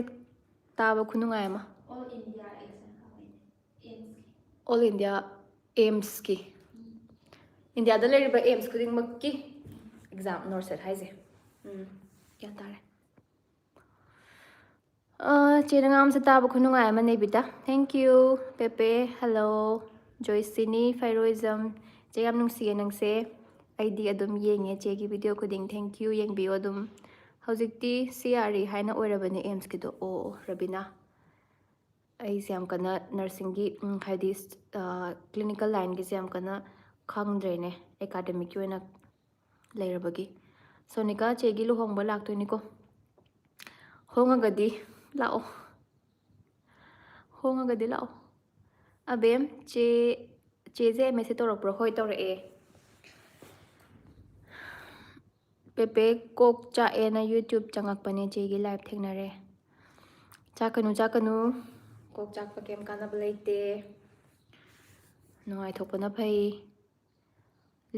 S1: ꯇꯥꯕ ꯈꯨꯅꯨꯡꯉꯥꯏ ꯑꯃ ꯑꯣꯜ ꯏꯟꯗꯤꯌꯥ ꯑꯦꯝꯁꯀꯤ ꯏꯟꯗꯤꯌꯥꯗ ꯂꯩꯔꯤꯕ ꯑꯦꯝꯁ ꯈꯨꯗꯤꯡꯃꯛꯀꯤ ꯑꯦꯛꯖꯥꯝ ꯅꯣꯔꯁꯦꯠ ꯍꯥꯏꯁꯦ ꯒ꯭ꯌꯥꯟ ꯇꯥꯔꯦ ꯆꯦꯅ ꯉꯥꯡꯕꯁꯦ ꯇꯥꯕ ꯈꯨꯅꯨꯡꯉꯥꯏ ꯑꯃ ꯅꯦꯕꯤꯇꯥ ꯊꯦꯡꯛ ꯌꯨ ꯄꯦꯄꯦ ꯍꯜꯂꯣ ꯖꯣꯏꯁꯤꯅꯤ ꯐꯩꯔꯣꯏꯖꯝ ꯆꯦ ꯌꯥꯝ ꯅꯨꯡꯁꯤꯌꯦ ꯅꯪꯁꯦ ꯑꯩꯗꯤ ꯑꯗꯨꯝ ꯌꯦꯡꯉꯦ ꯆꯦꯒꯤ ꯚꯤꯗꯤꯑꯣ ꯈꯨꯗꯤꯡ ꯊꯦꯡꯛ ꯌꯨ ꯌꯦꯡꯕꯤꯌꯣ ꯑꯗꯨꯝ ꯍꯧꯖꯤꯛꯇꯤ CRE ꯍꯥꯏꯅ ꯑꯣꯏꯔꯕꯅꯦ ꯑꯦꯝꯁꯀꯤꯗꯣ ꯑꯣ ꯔꯕꯤꯅꯥ ꯑꯩꯁꯦ ꯌꯥꯝ ꯀꯟꯅ ꯅꯔꯁꯤꯡꯒꯤ ꯍꯥꯏꯗꯤ ꯀ꯭ꯂꯤꯅꯤꯀꯦꯜ ꯂꯥꯏꯟꯒꯤꯁꯦ ꯌꯥꯝ ꯀꯟꯅ ꯈꯪꯗ꯭ꯔꯦꯅꯦ ꯑꯦꯀꯥꯗꯃꯤꯛꯀꯤ ꯑꯣꯏꯅ ꯂꯩꯔꯕꯒꯤ ꯁꯣꯅꯤꯀꯥ ꯆꯦꯒꯤ ꯂꯨꯍꯣꯡꯕ ꯂꯥꯛꯇꯣꯏꯅꯤꯀꯣ ꯍꯣꯡꯉꯒꯗꯤ ꯂꯥꯛꯑꯣ ꯍꯣꯡꯉꯒꯗꯤ ꯂꯥꯛꯑꯣ ꯑꯕꯦꯝ ꯆꯦꯁꯦ MSc ꯇꯧꯔꯛꯄ꯭ꯔꯣ ꯍꯣꯏ ꯇꯧꯔꯛꯑꯦ ꯄꯦꯄꯦ ꯀꯣꯛ ꯆꯥꯛꯑꯦꯅ ꯌꯨꯇ꯭ꯌꯨꯕ ꯆꯪꯉꯛꯄꯅꯦ ꯆꯦꯒꯤ ꯂꯥꯏꯚ ꯊꯦꯡꯅꯔꯦ ꯆꯥꯛꯀꯅꯨ ꯀꯣꯛ ꯆꯥꯛꯄ ꯀꯩꯝ ꯀꯥꯟꯅꯕ ꯂꯩꯇꯦ ꯅꯨꯡꯉꯥꯏꯊꯣꯛꯄꯅ ꯐꯩ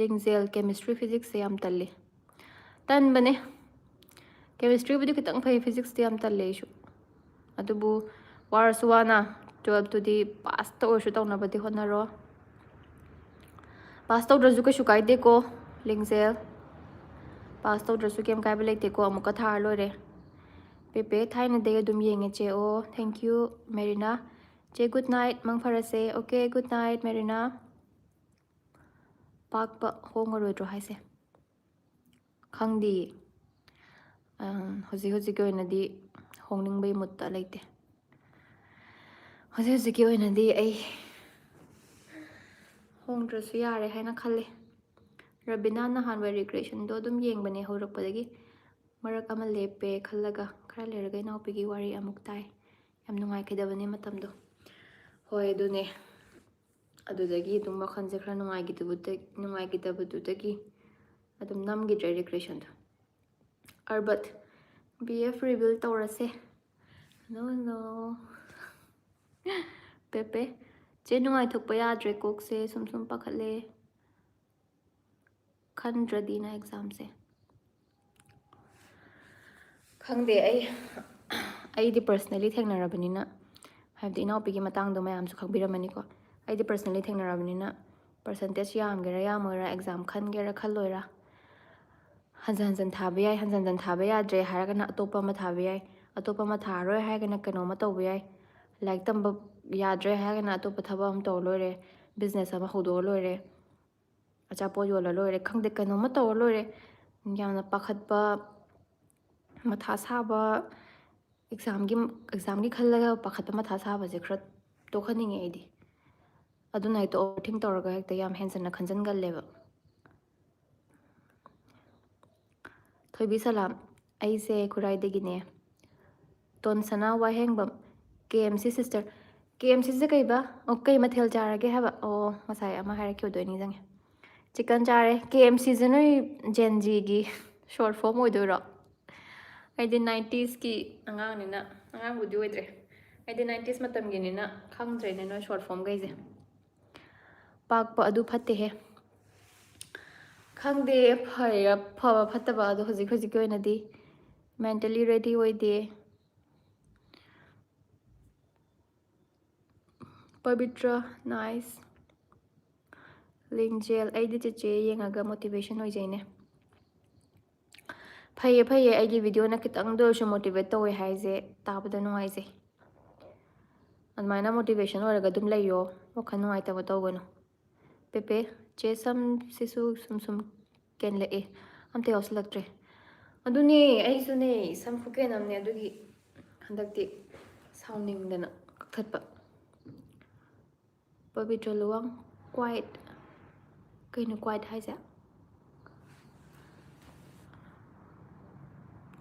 S1: ꯂꯤꯡꯖꯦꯜ ꯀꯦꯃꯤꯁꯇ꯭ꯔꯤ ꯐꯤꯖꯤꯛꯁꯁꯦ ꯌꯥꯝ ꯇꯜꯂꯤ ꯇꯟꯕꯅꯦ ꯀꯦꯃꯤꯁꯇ꯭ꯔꯤꯕꯨꯗꯤ ꯈꯤꯇꯪ ꯐꯩ ꯐꯤꯖꯤꯛꯁꯇꯤ ꯌꯥꯝ ꯇꯜꯂꯦ ꯑꯩꯁꯨ ꯑꯗꯨꯕꯨ ꯋꯥꯔꯁꯨ ꯋꯥꯅ 12ꯇꯨꯗꯤ ꯄꯥꯁꯇ ꯑꯣꯏꯔꯁꯨ ꯇꯧꯅꯕꯗꯤ ꯍꯣꯠꯅꯔꯣ ꯄꯥꯁ ꯇꯧꯗ꯭ꯔꯁꯨ ꯀꯩꯁꯨ ꯀꯥꯏꯗꯦꯀꯣ ꯂꯤꯡꯖꯦꯜ ꯄꯥꯁ ꯇꯧꯗ꯭ꯔꯁꯨ ꯀꯩꯝ ꯀꯥꯏꯕ ꯂꯩꯇꯦꯀꯣ ꯑꯃꯨꯛꯀ ꯊꯥꯔ ꯂꯣꯏꯔꯦ Pepe thainadai adum yenge che o. Thank you Marina. Che good night mang farase. Okay, good night Marina. Pakpa hongarodro haise. Khangdi. Hꯧzik hꯧzik oinadi hongningbai mutta leite. Hꯧzik houzik oinadi ai hongdrasu yare haina khalle. Rabina nahan wari creation do adum yengbane horakpadagi marak ama lepe khallaga khara leraga inaupigi wari amuk tai. Yam nungai khidabane matamdo. Hoi adune adudagi adum wakhanse khara nungai gidabudagi adum namgidre recreation do. Arbat BF reveal taurase. No. Pepe che nungai thokpa yadre kokse sum pakhatle khandradi na exam se. Khangde ai di personally thengnarabanina habdi inaupigi matangdo mayamsu khangbiramani ko. Ai di personally thengnarabanina percentage yamgera yamoira exam khangera khalloira. Hanjan thaba yai hanjan thaba yadre haragana atopa ma thaba yai atopa ma tharoi haragana kanoma tawba yai like tamba yadre haragana atopa thaba am taw loire business ama hodo loire achapo yola loire khangde kanoma taw loire yamna pakhatpa matha saba exam gi khallaga pakhatpa matha saba je khrat to khaninge aidi aduna ito overthink tawraga hekta yam hensan na khanjan galleba. Thoibi salam aise khuraidagine tonsana wahengbam KMC sister KMC se kaiba okay mathel jarage haba o masai ama harakyodoini jange chicken jare KMC je noi Gen Z gi short form oidoro aidi 90s ki angang budi oidre aidi 90s matam gi nina khangdre ne no short form gaise pakpa adu phatte he khangde phaba phattaba adu hojik oinadi mentally ready oide. Pavitra nice Lingjel aidi cheche yengaga motivation oijaine phaye aigi video na kitang dorsu motivate tawe haise tabada nuaise admaina motivation oraga dum layo wakhan nuai taba tawgano. Pepe che sam sisu sum ken le e amte hoslaktre aduni aisune sam fuken amne adugi handakti sounding dana katpa. Pavitra luang quiet kaino quiet haise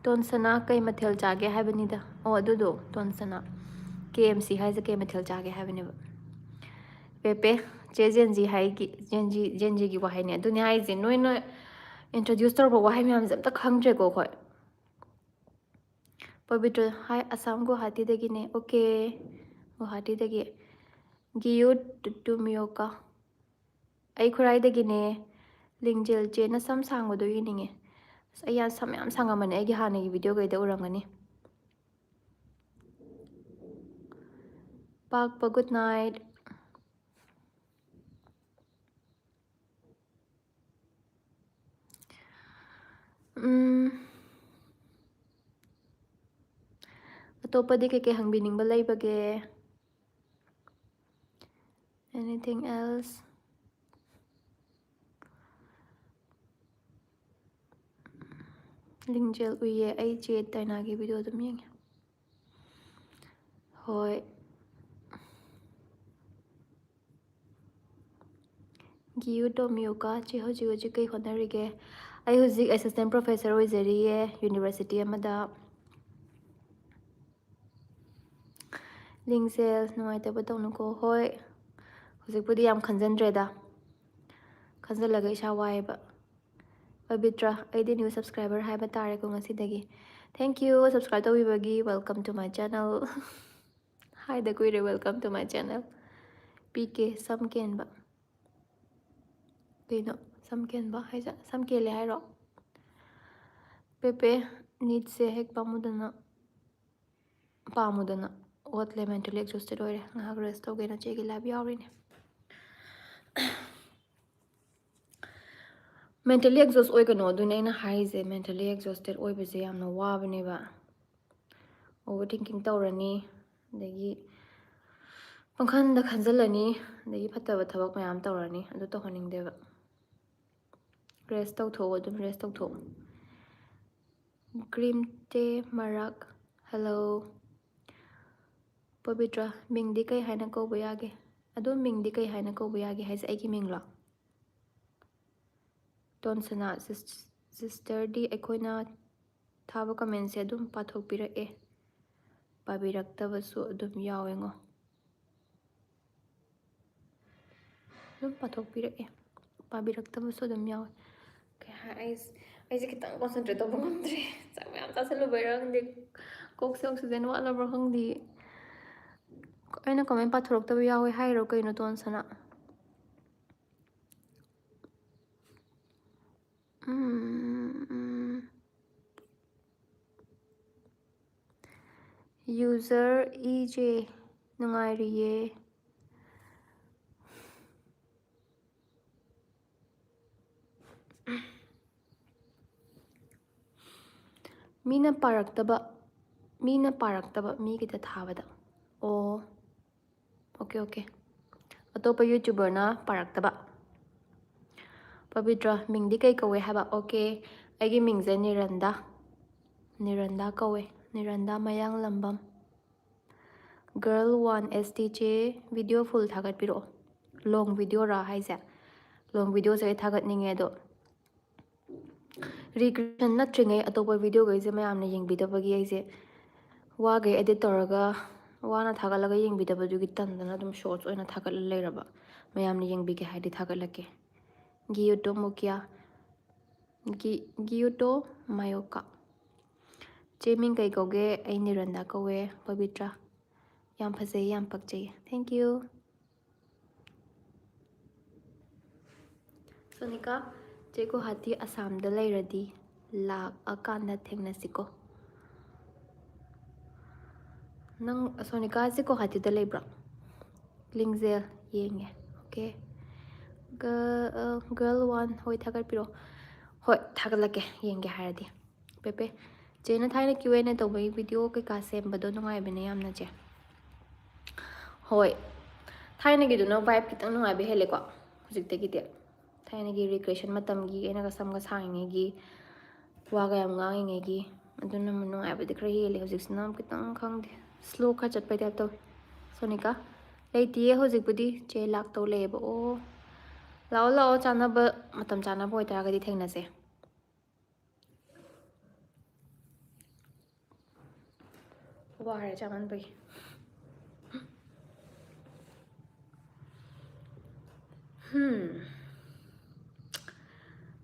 S1: tonsana kai mathel chage habanida o adudo tonsana KMC haise kai mathel chage habaneba. Pepe che Genji haigi Genji gi wahai ne aduni haise noi introduce torba wahai myam zamta khangdre ko khoi. Pavitra hi Assam Guwahati dagi ne okay Guwahati dagi giyu tumioka ai khurai dagi ne Lingjel che na sam sangbodo yininge ayan sam yam sangamane ai gi hanagi video gaida urangani. Pakpa good night. Atopadi keke hangbiningba leibage anything else Lingjel uye ai che tainagi video dum yenge hoi giyu tomioka che hoji kai honarige ai hoji assistant professor oizariye university amada Lingjel nuai taba tawnuko hoi hojikpudi yam khanjandreda khanjalaga isa waiba. Pavitra aidi new subscriber haiba tare ko ngasidagi thank you subscribe tawibagi welcome to my channel. Hi the kuire welcome to my channel. PK samkenba kino samkenba haisa samkele hairo. Pepe need se hek pamudana otle mentally exhausted oire ngahak rest tawgena chegi lab yawrine. Mentally exhausted oigano aduna aina haise mentally exhausted oibase yamna wabaneba overthinking tꯧꯔꯅꯤ ꯑꯗꯒꯤ ꯄꯪꯈꯟꯗ ꯈꯟꯖꯜꯂꯅꯤ ꯑꯗꯒꯤ ꯐꯠꯇꯕ ꯊꯕꯛ ꯃꯌꯥꯝ ꯇꯧꯔꯅꯤ ꯑꯗꯨ ꯇꯧꯍꯟꯅꯤꯡꯗꯦꯕ ꯔꯦꯁ ꯇꯧꯊꯣꯛꯑꯣ ꯑꯗꯨꯝ ꯔꯦꯁ ꯇꯧꯊꯣꯛꯑꯣ ꯒ꯭ꯔꯤꯝ ꯇꯦ ꯃꯔꯛ ꯍꯜꯂꯣ ꯄꯕꯤꯇ꯭ꯔ ꯃꯤꯡꯗꯤ ꯀꯩ ꯍꯥꯏꯅ ꯀꯧꯕ ꯌꯥꯒꯦ ꯑꯗꯣ ꯃꯤꯡꯗꯤ ꯀꯩ ꯍꯥꯏꯅ ꯀꯧꯕ ꯌꯥꯒꯦ ꯍꯥꯏꯁꯦ ꯑꯩꯒꯤ ꯃꯤꯡꯂꯣ ꯇꯣꯟꯁꯅꯥ ꯁꯤꯁꯇꯔꯗꯤ ꯑꯩꯈꯣꯏꯅ ꯊꯥꯕ ꯀꯃꯦꯟꯁꯦ ꯑꯗꯨꯝ ꯄꯥꯊꯣꯛꯄꯤꯔꯛꯑꯦ ꯄꯥꯕꯤꯔꯛꯇꯕꯁꯨ ꯑꯗꯨꯝ ꯌꯥꯎꯋꯦꯉꯣ ꯑꯗꯨꯝ ꯄꯥꯊꯣꯛꯄꯤꯔꯛꯑꯦ ꯄꯥꯕꯤꯔꯛꯇꯕꯁꯨ ꯑꯗꯨꯝ ꯌꯥꯎꯋꯦ ꯑꯩꯁꯦ ꯈꯤꯇꯪ ꯀꯣꯟꯁꯦꯟꯇ꯭ꯔꯦꯠ ꯇꯧꯕ ꯉꯝꯗ꯭ꯔꯦ ꯆꯥꯛ ꯃꯌꯥꯝ ꯆꯥꯁꯤꯜꯂꯨꯕꯩꯔꯥ ꯈꯪꯗꯦ ꯀꯣꯛꯁꯦ ꯑꯣꯛꯁꯤꯖꯦꯟ ꯋꯥꯠꯂꯕ꯭ꯔꯥ ꯈꯪꯗꯦ ꯑꯩꯅ ꯀꯃꯦꯟ ꯄꯥꯊꯣꯔꯛꯇꯕ ꯌꯥꯎꯋꯦ ꯍꯥꯏꯔꯣ ꯀꯩꯅꯣ ꯇꯣꯟꯁꯅꯥ ꯌꯨꯖꯔ ꯏꯖꯦ ꯅꯨꯡꯉꯥꯏꯔꯤꯌꯦ ꯃꯤꯅ ꯄꯥꯔꯛꯇꯕ ꯃꯤꯒꯤꯗ ꯊꯥꯕꯗ ꯑꯣ ꯑꯣꯀꯦ ꯑꯣꯀꯦ ꯑꯇꯣꯞꯄ ꯌꯨꯇ꯭ꯌꯨꯕꯔꯅ ꯄꯥꯔꯛꯇꯕ ꯄꯕꯤꯇ꯭ꯔ ꯃꯤꯡꯗꯤ ꯀꯩ ꯀꯧꯋꯦ ꯍꯥꯏꯕ ꯑꯣꯀꯦ ꯑꯩꯒꯤ ꯃꯤꯡꯁꯦ ꯅꯤꯔꯟꯗꯥ ꯀꯧꯋꯦ ꯅꯤꯔꯟꯗꯥ ꯃꯌꯥꯡꯂꯝꯕꯝ ꯒꯔꯜ 1 STJ ꯚꯤꯗꯤꯑꯣ ꯐꯨꯜ ꯊꯥꯒꯠꯄꯤꯔꯛꯑꯣ ꯂꯣꯡ ꯚꯤꯗꯤꯑꯣꯔꯥ ꯍꯥꯏꯁꯦ ꯂꯣꯡ ꯚꯤꯗꯤꯑꯣꯁꯦ ꯑꯩ ꯊꯥꯒꯠꯅꯤꯡꯉꯦ ꯑꯗꯣ ꯔꯤꯀ꯭ꯔꯤꯌꯦꯁꯟ ꯅꯠꯇ꯭ꯔꯤꯉꯩ ꯑꯇꯣꯞꯄ ꯚꯤꯗꯤꯑꯣꯈꯩꯁꯦ ꯃꯌꯥꯝꯅ ꯌꯦꯡꯕꯤꯗꯕꯒꯤ ꯑꯩꯁꯦ ꯋꯥꯈꯩ ꯑꯦꯗꯤꯠ ꯇꯧꯔꯒ ꯋꯥꯅ ꯊꯥꯒꯠꯂꯒ ꯌꯦꯡꯕꯤꯗꯕꯗꯨꯒꯤ ꯇꯟꯗꯅ ꯑꯗꯨꯝ ꯁꯣꯔꯠꯁ ꯑꯣꯏꯅ ꯊꯥꯒꯠꯂ ꯂꯩꯔꯕ ꯃꯌꯥꯝꯅ ꯌꯦꯡꯕꯤꯒꯦ ꯍꯥꯏꯗꯤ ꯊꯥꯒꯠꯂꯛꯀꯦ ꯒꯤꯌꯨꯇꯣ ꯃꯨꯀꯤꯌꯥ ꯒꯤꯌꯨꯇꯣ ꯃꯥꯌꯣꯀꯥ ꯆꯦ ꯃꯤꯡ ꯀꯩ ꯀꯧꯒꯦ ꯑꯩ ꯅꯤꯔꯟꯗꯥ ꯀꯧꯋꯦ ꯄꯕꯤꯇ꯭ꯔ ꯌꯥꯝ ꯐꯖꯩ ꯌꯥꯝ ꯄꯛꯆꯩ ꯊꯦꯡꯛ ꯌꯨ ꯁꯣꯅꯤꯀꯥ ꯆꯦ ꯒꯨꯍꯥꯇꯤ ꯑꯁꯥꯝꯗ ꯂꯩꯔꯗꯤ ꯂꯥꯛꯑꯀꯥꯟꯗ ꯊꯦꯡꯅꯁꯤꯀꯣ ꯅꯪ ꯁꯣꯅꯤꯀꯥꯁꯦ ꯒꯨꯍꯥꯇꯤꯗ ꯂꯩꯕ꯭ꯔꯣ ꯂꯤꯡꯖꯦꯜ ꯌꯦꯡꯉꯦ ꯑꯣꯀꯦ ꯒꯔꯜ 1 ꯍꯣꯏ ꯊꯥꯒꯠꯄꯤꯔꯛꯑꯣ ꯍꯣꯏ ꯊꯥꯒꯠꯂꯛꯀꯦ ꯌꯦꯡꯒꯦ ꯍꯥꯏꯔꯗꯤ ꯄꯦꯄꯦ ꯆꯦꯅ ꯊꯥꯏꯅ Q&A ꯇꯧꯕꯒꯤ ꯚꯤꯗꯤꯑꯣ ꯀꯩꯀꯥ ꯁꯦꯝꯕꯗꯣ ꯅꯨꯡꯉꯥꯏꯕꯅꯦ ꯌꯥꯝꯅ ꯆꯦ ꯍꯣꯏ ꯊꯥꯏꯅꯒꯤꯗꯨꯅ ꯚꯥꯏꯞ ꯈꯤꯇꯪ ꯅꯨꯡꯉꯥꯏꯕ ꯍꯦꯜꯂꯦꯀꯣ ꯍꯧꯖꯤꯛꯇꯒꯤꯗꯤ ꯊꯥꯏꯅꯒꯤ ꯔꯤꯀ꯭ꯔꯦꯁꯟ ꯃꯇꯝꯒꯤ ꯑꯩꯅꯒ ꯁꯝꯒ ꯁꯥꯡꯉꯤꯉꯩꯒꯤ ꯋꯥꯒ ꯌꯥꯝ ꯉꯥꯡꯉꯤꯉꯩꯒꯤ ꯑꯗꯨꯅ ꯅꯨꯡꯉꯥꯏꯕꯗꯤ ꯈꯔ ꯍꯦꯜꯂꯦ ꯍꯧꯖꯤꯛꯁꯤꯅ ꯈꯤꯇꯪ ꯈꯪꯗꯦ ꯁ꯭ꯂꯣ ꯈꯔ ꯆꯠꯄꯩ ꯇꯥꯏꯞ ꯇꯧꯋꯤ ꯁꯣꯅꯤꯀꯥ ꯂꯩꯇꯤꯌꯦ ꯍꯧꯖꯤꯛꯄꯨꯗꯤ ꯆꯦ ꯂꯥꯛꯇꯧ ꯂꯩꯌꯦꯕ ꯑꯣ ꯂꯥꯛꯑꯣ ꯆꯥꯅꯕ ꯃꯇꯝ ꯆꯥꯅꯕ ꯑꯣꯏꯇꯥꯔꯒꯗꯤ ꯊꯦꯡꯅꯁꯦ ꯋꯥꯔꯦ ꯆꯥꯃꯟꯕꯒꯤ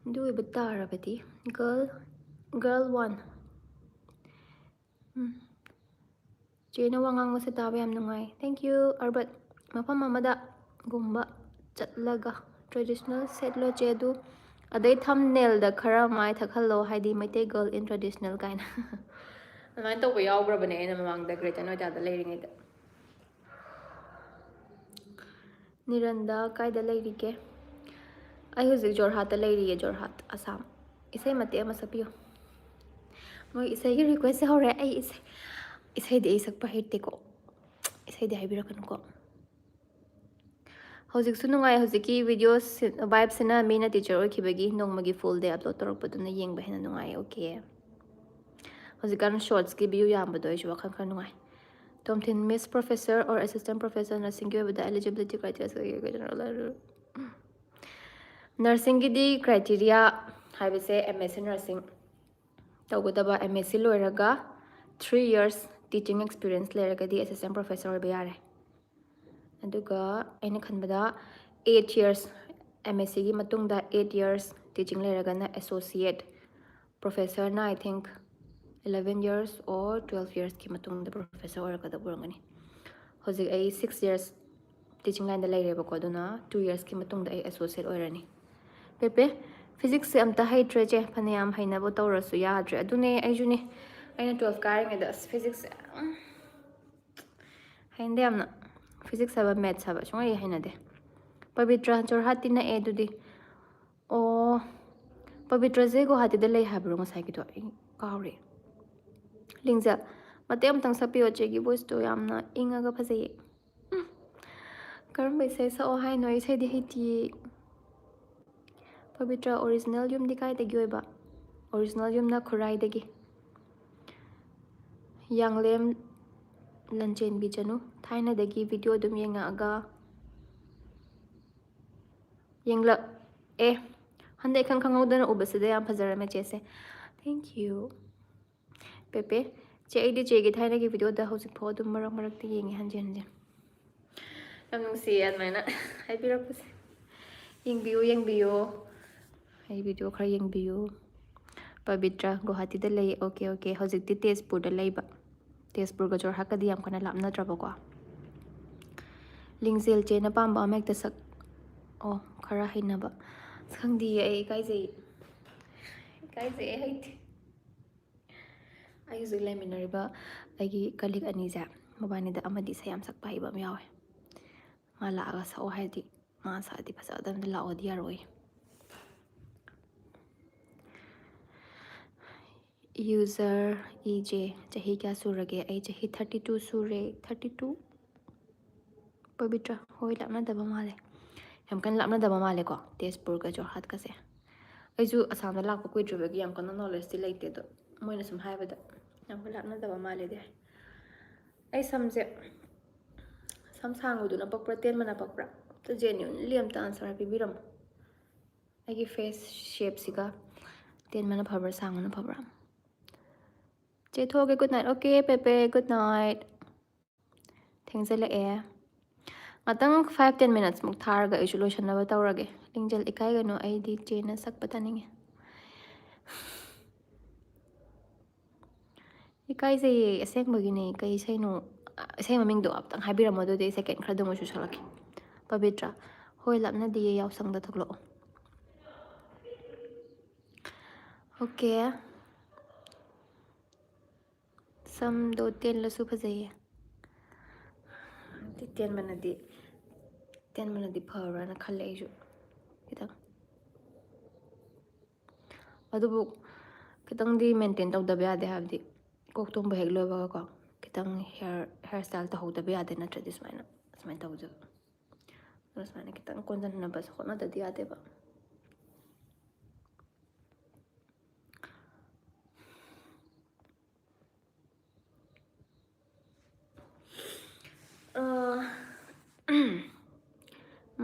S1: ꯑꯗꯨ ꯑꯣꯏꯕ ꯇꯥꯔꯕꯗꯤ ꯒꯔꯜ 1 ꯆꯦꯅ ꯋꯥ ꯉꯥꯡꯕꯁꯦ ꯇꯥꯕ ꯌꯥꯝ ꯅꯨꯡꯉꯥꯏ ꯊꯦꯡꯛ ꯌꯨ ꯑꯔꯕꯠ ꯃꯐꯝ ꯑꯃꯗ ꯒꯨꯝꯕ ꯆꯠꯂꯒ ꯇ꯭ꯔꯦꯗꯤꯁꯅꯦꯜ ꯁꯦꯠꯂꯣ ꯆꯦ ꯑꯗꯨ ꯑꯗꯩ ꯊꯝꯅꯦꯜꯗ ꯈꯔ ꯃꯥꯏ ꯊꯛꯍꯜꯂꯣ ꯍꯥꯏꯗꯤ ꯃꯩꯇꯩ ꯒꯔꯜ ꯏꯟ ꯇ꯭ꯔꯦꯗꯤꯁꯅꯦꯜ ꯀꯥꯏꯅ ꯑꯗꯨꯃꯥꯏꯅ ꯇꯧꯕ ꯌꯥꯎꯈ꯭ꯔꯕꯅꯦ ꯑꯩꯅ ꯃꯃꯥꯡꯗ ꯒ꯭ꯔꯦꯇꯔ ꯅꯣꯏꯗꯥꯗ ꯂꯩꯔꯤꯉꯩꯗ ꯅꯤꯔꯟꯗꯥ ꯀꯥꯏꯗ ꯂꯩꯔꯤꯒꯦ ꯑꯩ ꯍꯧꯖꯤꯛ ꯖꯣꯔꯍꯥꯠꯇ ꯂꯩꯔꯤꯌꯦ ꯖꯣꯔꯍꯥꯠ ꯑꯁꯥꯝ ꯏꯁꯩ ꯃꯇꯦꯛ ꯑꯃ ꯁꯛꯄꯤꯌꯨ ꯃꯣꯏ ꯏꯁꯩꯒꯤ ꯔꯤꯀ꯭ꯋꯦꯁꯁꯦ ꯍꯧꯔꯦ ꯑꯩ ꯏꯁꯩꯗꯤ ꯑꯩ ꯁꯛꯄ ꯍꯩꯇꯦꯀꯣ ꯏꯁꯩꯗꯤ ꯍꯥꯏꯕꯤꯔꯛꯀꯅꯨꯀꯣ ꯍꯧꯖꯤꯛꯁꯨ ꯅꯨꯡꯉꯥꯏ ꯍꯧꯖꯤꯛꯀꯤ ꯚꯤꯗꯤꯑꯣ ꯚꯥꯏꯞꯁꯤꯅ ꯃꯤꯅ ꯇꯤꯆꯔ ꯑꯣꯏꯈꯤꯕꯒꯤ ꯅꯣꯡꯃꯒꯤ ꯐꯨꯜ ꯗꯦ ꯑꯞꯂꯣꯗ ꯇꯧꯔꯛꯄꯗꯨꯅ ꯌꯦꯡꯕ ꯍꯦꯟꯅ ꯅꯨꯡꯉꯥꯏ ꯑꯣꯀꯦ ꯍꯧꯖꯤꯛꯀꯥꯟ ꯁꯣꯔꯠꯁꯀꯤ ꯚꯤꯌꯨ ꯌꯥꯝꯕꯗꯣ ꯑꯩꯁꯨ ꯋꯥꯈꯜ ꯈꯔ ꯅꯨꯡꯉꯥꯏ ꯇꯣꯝꯊꯤꯟ ꯃꯤꯁ ꯄ꯭ꯔꯣꯐꯦꯁꯔ ꯑꯣꯔ ꯑꯦꯁꯤꯁꯇꯦꯟꯠ ꯄ꯭ꯔꯣꯐꯦꯁꯔ ꯅꯔꯁꯤꯡꯒꯤ ꯑꯣꯏꯕꯗ ꯑꯦꯂꯤꯖꯤꯕꯤꯂꯤꯇꯤ ꯀ꯭ꯔꯥꯏꯇꯦꯔꯤꯌꯥ ꯅꯔꯁꯤꯡꯒꯤꯗꯤ ꯀ꯭ꯔꯥꯏꯇꯦꯔꯤꯌꯥ ꯍꯥꯏꯕꯁꯦ MSc ꯅꯔꯁꯤꯡ ꯇꯧꯒꯗꯕ MScꯂꯣꯏꯔꯒ 3 years ꯇꯤꯆꯤꯡ ꯑꯦꯛꯁꯄꯤꯔꯤꯌꯦꯟꯁ ꯂꯩꯔꯒꯗꯤ ꯑꯦꯁꯤꯁꯇꯦꯟꯠ ꯄ꯭ꯔꯣꯐꯦꯁꯔ ꯑꯣꯏꯕ ꯌꯥꯔꯦ ꯑꯗꯨꯒ ꯑꯩꯅ ꯈꯟꯕꯗ 8 years MScꯒꯤ ꯃꯇꯨꯡꯗ 8 years ꯇꯤꯆꯤꯡ ꯂꯩꯔꯒꯅ ꯑꯦꯁꯣꯁꯤꯌꯦꯠ ꯄ꯭ꯔꯣꯐꯦꯁꯔꯅ I think 11 years or 12 yearsꯀꯤ ꯃꯇꯨꯡꯗ ꯄ꯭ꯔꯣꯐꯦꯁꯔ ꯑꯣꯏꯔꯛꯀꯗꯕ ꯑꯣꯏꯔꯝꯒꯅꯤ ꯍꯧꯖꯤꯛ ꯑꯩ 6 years ꯇꯤꯆꯤꯡ ꯂꯥꯏꯟꯗ ꯂꯩꯔꯦꯕꯀꯣ ꯑꯗꯨꯅ 2 yearsꯀꯤ ꯃꯇꯨꯡꯗ ꯑꯩ ꯑꯦꯁꯣꯁꯤꯌꯦꯠ ꯑꯣꯏꯔꯅꯤ ꯄꯦꯄꯦ ꯐꯤꯖꯤꯛꯁꯁꯦ ꯑꯝꯇ ꯍꯩꯇ꯭ꯔꯦ ꯆꯦ ꯐꯅꯌꯥꯝ ꯍꯩꯅꯕ ꯇꯧꯔꯁꯨ ꯌꯥꯗ꯭ꯔꯦ ꯑꯗꯨꯅꯦ ꯑꯩꯁꯨꯅꯦ ꯑꯩꯅ 12 ꯀꯥꯔꯤꯉꯩꯗ ꯑꯁ ꯐꯤꯖꯤꯛꯁꯁꯦ ꯍꯩꯅꯗꯦ ꯌꯥꯝꯅ ꯐꯤꯖꯤꯛꯁ ꯍꯥꯏꯕ ꯃꯦꯠꯁ ꯍꯥꯏꯕ ꯁꯨꯡꯍꯩ ꯍꯩꯅꯗꯦ ꯄꯕꯤꯇ꯭ꯔ ꯖꯣꯔꯍꯥꯠꯇꯤ ꯅꯛꯑꯦ ꯑꯗꯨꯗꯤ ꯑꯣ ꯄꯕꯤꯇ꯭ꯔꯁꯦ ꯒꯨꯋꯥꯍꯥꯇꯤꯗ ꯂꯩ ꯍꯥꯏꯕ꯭ꯔꯣ ꯉꯁꯥꯏꯒꯤꯗꯣ ꯑꯩ ꯀꯥꯎꯔꯦ ꯂꯤꯡꯖꯦꯜ ꯃꯇꯦꯛ ꯑꯃꯇꯪ ꯁꯛꯄꯤꯌꯣ ꯆꯦꯒꯤ ꯚꯣꯏꯁꯇꯣ ꯌꯥꯝꯅ ꯏꯪꯉꯒ ꯐꯖꯩꯌꯦ ꯀꯔꯝꯕ ꯏꯁꯩ ꯁꯛꯑꯣ ꯍꯥꯏꯅꯣ ꯏꯁꯩꯗꯤ ꯍꯩꯇꯤꯌꯦ ꯄꯕꯤꯇ꯭ꯔ ꯑꯣꯔꯤꯖꯤꯅꯦꯜ ꯌꯨꯝꯗꯤ ꯀꯥꯏꯗꯒꯤ ꯑꯣꯏꯕ ꯑꯣꯔꯤꯖꯤꯅꯦꯜ ꯌꯨꯝꯅ ꯈꯨꯔꯥꯏꯗꯒꯤ ꯌꯥꯡꯂꯦꯝ ꯂꯟꯆꯦꯟꯕꯤꯖꯅꯨ ꯊꯥꯏꯅꯗꯒꯤ ꯚꯤꯗꯤꯑꯣ ꯑꯗꯨꯝ ꯌꯦꯡꯉꯛꯑꯒ ꯌꯦꯡꯂꯛ ꯑꯦ ꯍꯟꯗꯛ ꯏꯈꯪ ꯈꯪꯍꯧꯗꯅ ꯎꯕꯁꯤꯗ ꯌꯥꯝ ꯐꯖꯔꯝꯃꯦ ꯆꯦꯁꯦ ꯊꯦꯡꯛ ꯌꯨ ꯄꯦꯄꯦ ꯆꯦ ꯑꯩꯗꯤ ꯆꯦꯒꯤ ꯊꯥꯏꯅꯒꯤ ꯚꯤꯗꯤꯑꯣꯗ ꯍꯧꯖꯤꯛꯐꯥꯎ ꯑꯗꯨꯝ ꯃꯔꯛ ꯃꯔꯛꯇ ꯌꯦꯡꯉꯦ ꯍꯟꯖꯤꯟ ꯍꯟꯖꯤꯟ ꯌꯥꯝ ꯅꯨꯡꯁꯤꯌꯦ ꯑꯗꯨꯃꯥꯏꯅ ꯍꯥꯏꯕꯤꯔꯛꯄꯁꯦ ꯌꯦꯡꯕꯤꯌꯨ ꯌꯦꯡꯕꯤꯌꯨ ꯑꯩ ꯚꯤꯗꯤꯑꯣ ꯈꯔ ꯌꯦꯡꯕꯤꯌꯨ ꯄꯕꯤꯇ꯭ꯔ ꯒꯨꯍꯥꯇꯤꯗ ꯂꯩ ꯑꯣꯀꯦ ꯑꯣꯀꯦ ꯍꯧꯖꯤꯛꯇꯤ ꯇꯦꯖꯄꯨꯔꯗ ꯂꯩꯕ ꯇꯦꯖꯄꯨꯔꯒ ꯖꯣꯔꯍꯥꯠꯀꯗꯤ ꯌꯥꯝ ꯀꯟꯅ ꯂꯥꯞꯅꯗ꯭ꯔꯕꯀꯣ ꯂꯤꯡꯖꯦꯜ ꯆꯦꯅ ꯄꯥꯝꯕ ꯑꯃ ꯍꯦꯛꯇ ꯁꯛ ꯑꯣ ꯈꯔ ꯍꯩꯅꯕ ꯈꯪꯗꯤꯌꯦ ꯑꯩ ꯏꯀꯥꯏꯖꯩ ꯏꯀꯥꯏꯖꯩ ꯑꯩ ꯍꯩꯇꯦ ꯑꯩ ꯍꯧꯖꯤꯛ ꯂꯩꯃꯤꯟꯅꯔꯤꯕ ꯑꯩꯒꯤ ꯀꯂꯤꯛ ꯑꯅꯤꯁꯦ ꯃꯕꯥꯅꯤꯗ ꯑꯃꯗꯤ ꯏꯁꯩ ꯌꯥꯝ ꯁꯛꯄ ꯍꯩꯕ ꯑꯃ ꯌꯥꯎꯋꯦ ꯃꯥ ꯂꯥꯛꯑꯒ ꯁꯛꯑꯣ ꯍꯥꯏꯔꯗꯤ ꯃꯥ ꯁꯛꯑꯗꯤ ꯐꯖꯗꯕꯅꯤ ꯂꯥꯛꯑꯣꯗꯤ ꯌꯥꯔꯣꯏ ꯌꯨꯖꯔ ꯏꯖꯦ ꯆꯍꯤ ꯀꯌꯥ ꯁꯨꯔꯒꯦ ꯑꯩ ꯆꯍꯤ 32 ꯁꯨꯔꯦ 32 ꯄꯕꯤꯇ꯭ꯔ ꯍꯣꯏ ꯂꯥꯞꯅꯗꯕ ꯃꯥꯜꯂꯦ ꯌꯥꯝ ꯀꯟꯅ ꯂꯥꯞꯅꯗꯕ ꯃꯥꯜꯂꯦꯀꯣ ꯇꯦꯖꯄꯨꯔꯒ ꯖꯣꯔꯍꯥꯠꯀꯁꯦ ꯑꯩꯁꯨ ꯑꯁꯥꯝꯗ ꯂꯥꯛꯄ ꯀꯨꯏꯗ꯭ꯔꯤꯕꯒꯤ ꯌꯥꯝ ꯀꯟꯅ ꯅꯣꯂꯦꯖꯇꯤ ꯂꯩꯇꯦ ꯑꯗꯣ ꯃꯣꯏꯅ ꯁꯨꯝ ꯍꯥꯏꯕꯗ ꯌꯥꯝ ꯀꯟꯅ ꯂꯥꯞꯅꯗꯕ ꯃꯥꯜꯂꯦꯗꯤ ꯍꯥꯏ ꯑꯩ ꯁꯝꯁꯦ ꯁꯝ ꯁꯥꯡꯕꯗꯨꯅ ꯄꯛꯄ꯭ꯔꯥ ꯇꯦꯟꯕꯅ ꯄꯛꯄ꯭ꯔꯥ ꯑꯝꯇ ꯖꯦꯅ꯭ꯌꯨꯟꯂꯤ ꯑꯝꯇ ꯑꯟꯁꯔ ꯄꯤꯕꯤꯔꯝꯃꯣ ꯑꯩꯒꯤ ꯐꯦꯁ ꯁꯦꯞꯁꯤꯒ ꯇꯦꯟꯕꯅ ꯐꯕ꯭ꯔꯥ ꯁꯥꯡꯕꯅ ꯐꯕ꯭ꯔꯥ ꯆꯦꯊꯣꯛꯑꯒꯦ ꯒꯨꯗ ꯅꯥꯏꯠ ꯑꯣꯀꯦ ꯄꯦꯄꯦ ꯒꯨꯗ ꯅꯥꯏꯠ ꯊꯦꯡꯖꯜꯂꯛꯑꯦ ꯉꯥꯛꯇꯪ 5-10 ꯃꯤꯅꯠꯁꯃꯨꯛ ꯊꯥꯔꯒ ꯑꯩꯁꯨ ꯂꯣꯏꯁꯟꯅꯕ ꯇꯧꯔꯒꯦ ꯂꯤꯡꯖꯦꯜ ꯏꯀꯥꯏꯒꯅꯨ ꯑꯩꯗꯤ ꯆꯦꯅ ꯁꯛꯄ ꯇꯥꯅꯤꯡꯉꯦ ꯏꯀꯥꯏꯖꯩꯌꯦ ꯑꯁꯦꯡꯕꯒꯤꯅꯦ ꯀꯩ ꯏꯁꯩꯅꯣ ꯏꯁꯩ ꯃꯃꯤꯡꯗꯣ ꯑꯝꯇꯪ ꯍꯥꯏꯕꯤꯔꯝꯃꯣ ꯑꯗꯨꯗꯤ ꯑꯩ ꯁꯦꯀꯦꯟ ꯈꯔꯗꯪ ꯑꯣꯏꯁꯨ ꯁꯛꯂꯛꯀꯦ ꯄꯕꯤꯇ꯭ꯔ ꯍꯣꯏ ꯂꯥꯞꯅꯗꯤꯌꯦ ꯌꯥꯎꯁꯪꯗ ꯊꯣꯛꯂꯛꯑꯣ ꯑꯣꯀꯦ ꯁꯝꯗꯣ ꯇꯦꯜꯂꯁꯨ ꯐꯖꯩꯌꯦ ꯇꯦꯟꯕꯅꯗꯤ ꯐꯕ꯭ꯔꯥꯅ ꯈꯜꯂꯦ ꯑꯩꯁꯨ ꯈꯤꯇꯪ ꯑꯗꯨꯕꯨ ꯈꯤꯇꯪꯗꯤ ꯃꯦꯟꯇꯦꯟ ꯇꯧꯗꯕ ꯌꯥꯗꯦ ꯍꯥꯏꯕꯗꯤ ꯀꯣꯛ ꯇꯨꯝꯕ ꯍꯦꯛ ꯂꯣꯏꯕꯒꯀꯣ ꯈꯤꯇꯪ ꯍꯦꯌꯔ ꯁ꯭ꯇꯥꯏꯜ ꯇꯧꯍꯧꯗꯕ ꯌꯥꯗꯦ ꯅꯠꯇ꯭ꯔꯗꯤ ꯁꯨꯃꯥꯏꯅ ꯇꯧꯖꯕ ꯑꯗꯨꯅ ꯁꯨꯃꯥꯏꯅ ꯈꯤꯇꯪ ꯀꯣꯟꯁꯤꯟꯅꯕ ꯍꯣꯠꯅꯗꯗꯤ ꯌꯥꯗꯦꯕ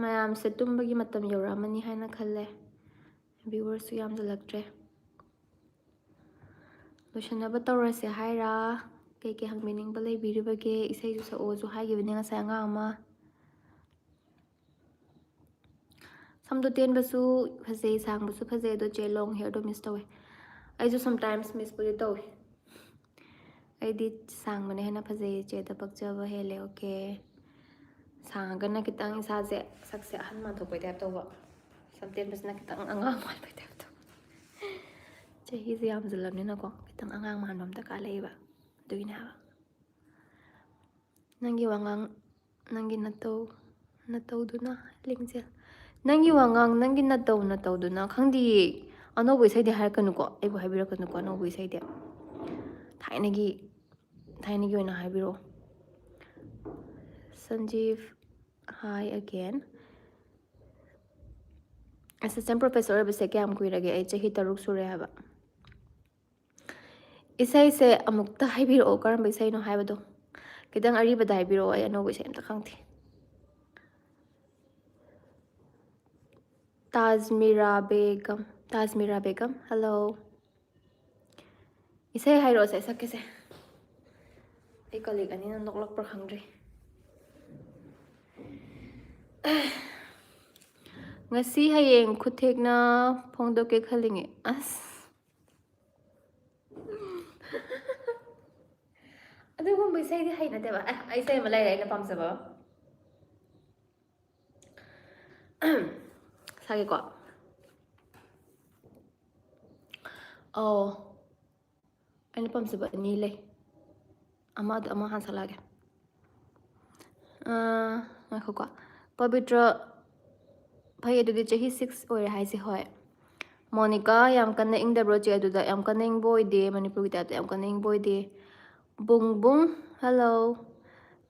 S1: ꯃꯌꯥꯝꯁꯦ ꯇꯨꯝꯕꯒꯤ ꯃꯇꯝ ꯌꯧꯔꯛꯑꯃꯅꯤ ꯍꯥꯏꯅ ꯈꯜꯂꯦ ꯚ꯭ꯌꯨꯋꯔꯁꯨ ꯌꯥꯝꯁꯤꯜꯂꯛꯇ꯭ꯔꯦ ꯂꯣꯏꯁꯟꯅꯕ ꯇꯧꯔꯁꯦ ꯍꯥꯏꯔ ꯀꯩꯀꯩ ꯍꯪꯕꯤꯅꯤꯡꯕ ꯂꯩꯕꯤꯔꯤꯕꯒꯦ ꯏꯁꯩꯁꯨ ꯁꯛꯑꯣꯁꯨ ꯍꯥꯏꯈꯤꯕꯅꯦ ꯉꯁꯥꯏ ꯑꯉꯥꯡ ꯑꯃ ꯁꯝꯗꯣ ꯇꯦꯟꯕꯁꯨ ꯐꯖꯩ ꯁꯥꯡꯕꯁꯨ ꯐꯖꯩ ꯑꯗꯣ ꯆꯦ ꯂꯣꯡ ꯍꯦꯌꯔꯗꯣ ꯃꯤꯁ ꯇꯧꯋꯦ ꯑꯩꯁꯨ ꯁꯝꯇꯥꯏꯝꯁ ꯃꯤꯁꯄꯨꯗꯤ ꯇꯧꯋꯤ ꯑꯩꯗꯤ ꯁꯥꯡꯕꯅ ꯍꯦꯟꯅ ꯐꯖꯩ ꯆꯦꯗ ꯄꯛꯆꯕ ꯍꯦꯜꯂꯦ ꯑꯣꯀꯦ ꯁꯥꯡꯉꯒꯅ ꯈꯤꯇꯪ ꯏꯁꯥꯁꯦ ꯁꯛꯁꯦ ꯑꯍꯟ ꯃꯥꯟꯊꯣꯛꯄꯩ ꯇꯥꯏꯞ ꯇꯧꯕ ꯁꯝ ꯇꯦꯟꯕꯁꯤꯅ ꯈꯤꯇꯪ ꯑꯉꯥꯡ ꯃꯥꯟꯕꯩ ꯇꯥꯏꯞ ꯇꯧꯕ ꯆꯍꯤꯁꯦ ꯌꯥꯝꯁꯤꯜꯂꯕꯅꯤꯅꯀꯣ ꯈꯤꯇꯪ ꯑꯉꯥꯡ ꯃꯥꯟꯕ ꯑꯃ ꯗꯔꯀꯥꯔ ꯂꯩꯌꯦꯕ ꯑꯗꯨꯒꯤꯅꯦ ꯍꯥꯏꯕ ꯅꯪꯒꯤ ꯋꯥꯉꯥꯡ ꯅꯪꯒꯤ ꯅꯇꯧꯗꯨꯅ ꯂꯤꯡꯖꯦꯜ ꯅꯪꯒꯤ ꯋꯥꯉꯥꯡ ꯅꯪꯒꯤ ꯅꯇꯧꯗꯨꯅ ꯈꯪꯗꯤꯌꯦ ꯑꯅꯧꯕ ꯏꯁꯩꯗꯤ ꯍꯥꯏꯔꯛꯀꯅꯨꯀꯣ ꯑꯩꯕꯨ ꯍꯥꯏꯕꯤꯔꯛꯀꯅꯨꯀꯣ ꯑꯅꯧꯕ ꯏꯁꯩꯗꯤ ꯊꯥꯏꯅꯒꯤ ꯑꯣꯏꯅ ꯍꯥꯏꯕꯤꯔꯛꯑꯣ ꯁꯟꯖꯤꯞ ꯍꯥꯏ ꯑꯒꯦꯟ ꯑꯦꯁꯤꯁꯇꯦꯟ ꯄ꯭ꯔꯣꯐꯦꯁꯔ ꯑꯣꯏꯕꯁꯦ ꯀꯌꯥꯝ ꯀꯨꯏꯔꯒꯦ ꯑꯩ चही 3 ꯁꯨꯔꯦ ꯍꯥꯏꯕ ꯏꯁꯩꯁꯦ ꯑꯃꯨꯛꯇ ꯍꯥꯏꯕꯤꯔꯛꯑꯣ ꯀꯔꯝꯕ ꯏꯁꯩꯅꯣ ꯍꯥꯏꯕꯗꯣ खितंग अरीबदा हाइबिरो अई अनोब इसे अमता खंगथे ताजमीरा बेगम हेलो इसे हाइरो से सकेसे आई कलीग अनी नोकलक पर खंगद्री ngasi hayeng khuthekna phongdoke khalinge as ꯑꯗꯨꯒꯨꯝꯕ ꯏꯁꯩꯗꯤ ꯍꯩꯅꯗꯦꯕ ꯑꯩ ꯏꯁꯩ ꯑꯃ ꯂꯩꯔꯦ ꯑꯩꯅ ꯄꯥꯝꯖꯕ ꯁꯥꯒꯦꯀꯣ ꯑꯩꯅ ꯄꯥꯝꯖꯕ ꯑꯅꯤ ꯂꯩ ꯑꯃ ꯍꯥꯟꯁꯜꯂꯛꯑꯒꯦ ꯉꯥꯏꯈꯣꯀꯣ ꯄꯕꯤꯇ꯭ꯔ ꯐꯩ ꯑꯗꯨꯗꯤ ꯆꯍꯤ 6 ꯑꯣꯏꯔꯦ ꯍꯥꯏꯁꯦ ꯍꯣꯏ ꯃꯣꯅꯤꯀꯥ ꯌꯥꯝ ꯀꯟꯅ ꯏꯪꯗꯕ꯭ꯔꯣ ꯆꯦ ꯑꯗꯨꯗ ꯌꯥꯝ ꯀꯟꯅ ꯏꯪꯕ ꯑꯣꯏꯗꯦ ꯃꯅꯤꯄꯨꯔꯒꯤ ꯇꯥꯏꯞꯇ ꯌꯥꯝ ꯀꯟꯅ ꯏꯪꯕ ꯑꯣꯏꯗꯦ Bung bung, hello.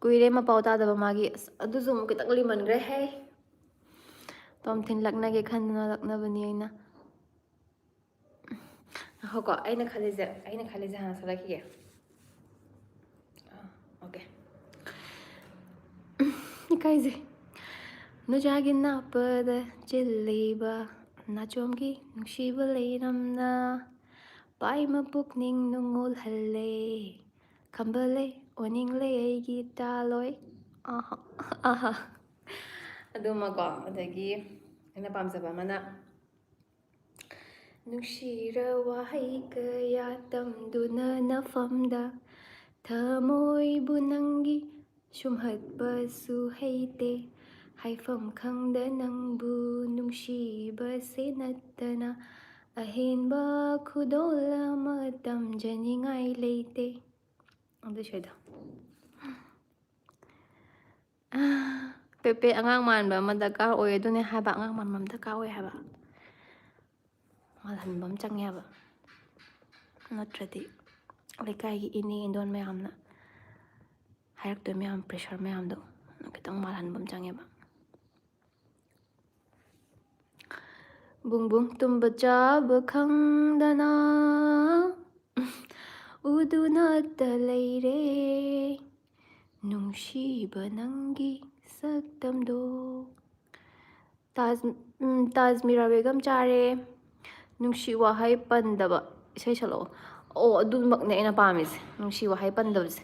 S1: Kuire mapau tadaba magi adusu mu kitang limanre hey. Tom thin laknage khandna laknabani aina. Hoko aina khalize hana salaki. Okay. Kaize. Nujagi napada chiliba nachomgi nungshiba leiramna pai mapukning nungol halle kambale oningle aigi taloi aha aha aduma ko adagi aina pamjaba mana nungsira wahai kaya tamduna nafamda thamoi bunangi shumhatpasu haite haifam khangda nangbu nungshiba nattana ahenba khudola matam janingai leite adu shaida pepe angang manba madaka oy adune haba angang man mam daka oy haba malhanbam change haba natradi lekai ini indon mayamna hayak to mayam pressure mayam do kitang malhanbam change haba Bung bung tumba chaba khangdana uduna talaire nungshiba nangi saktamdo Taj Mira Begum chare nungshi wahai pandaba isai salo oh adumakne aina pamise nungshi wahai pandabse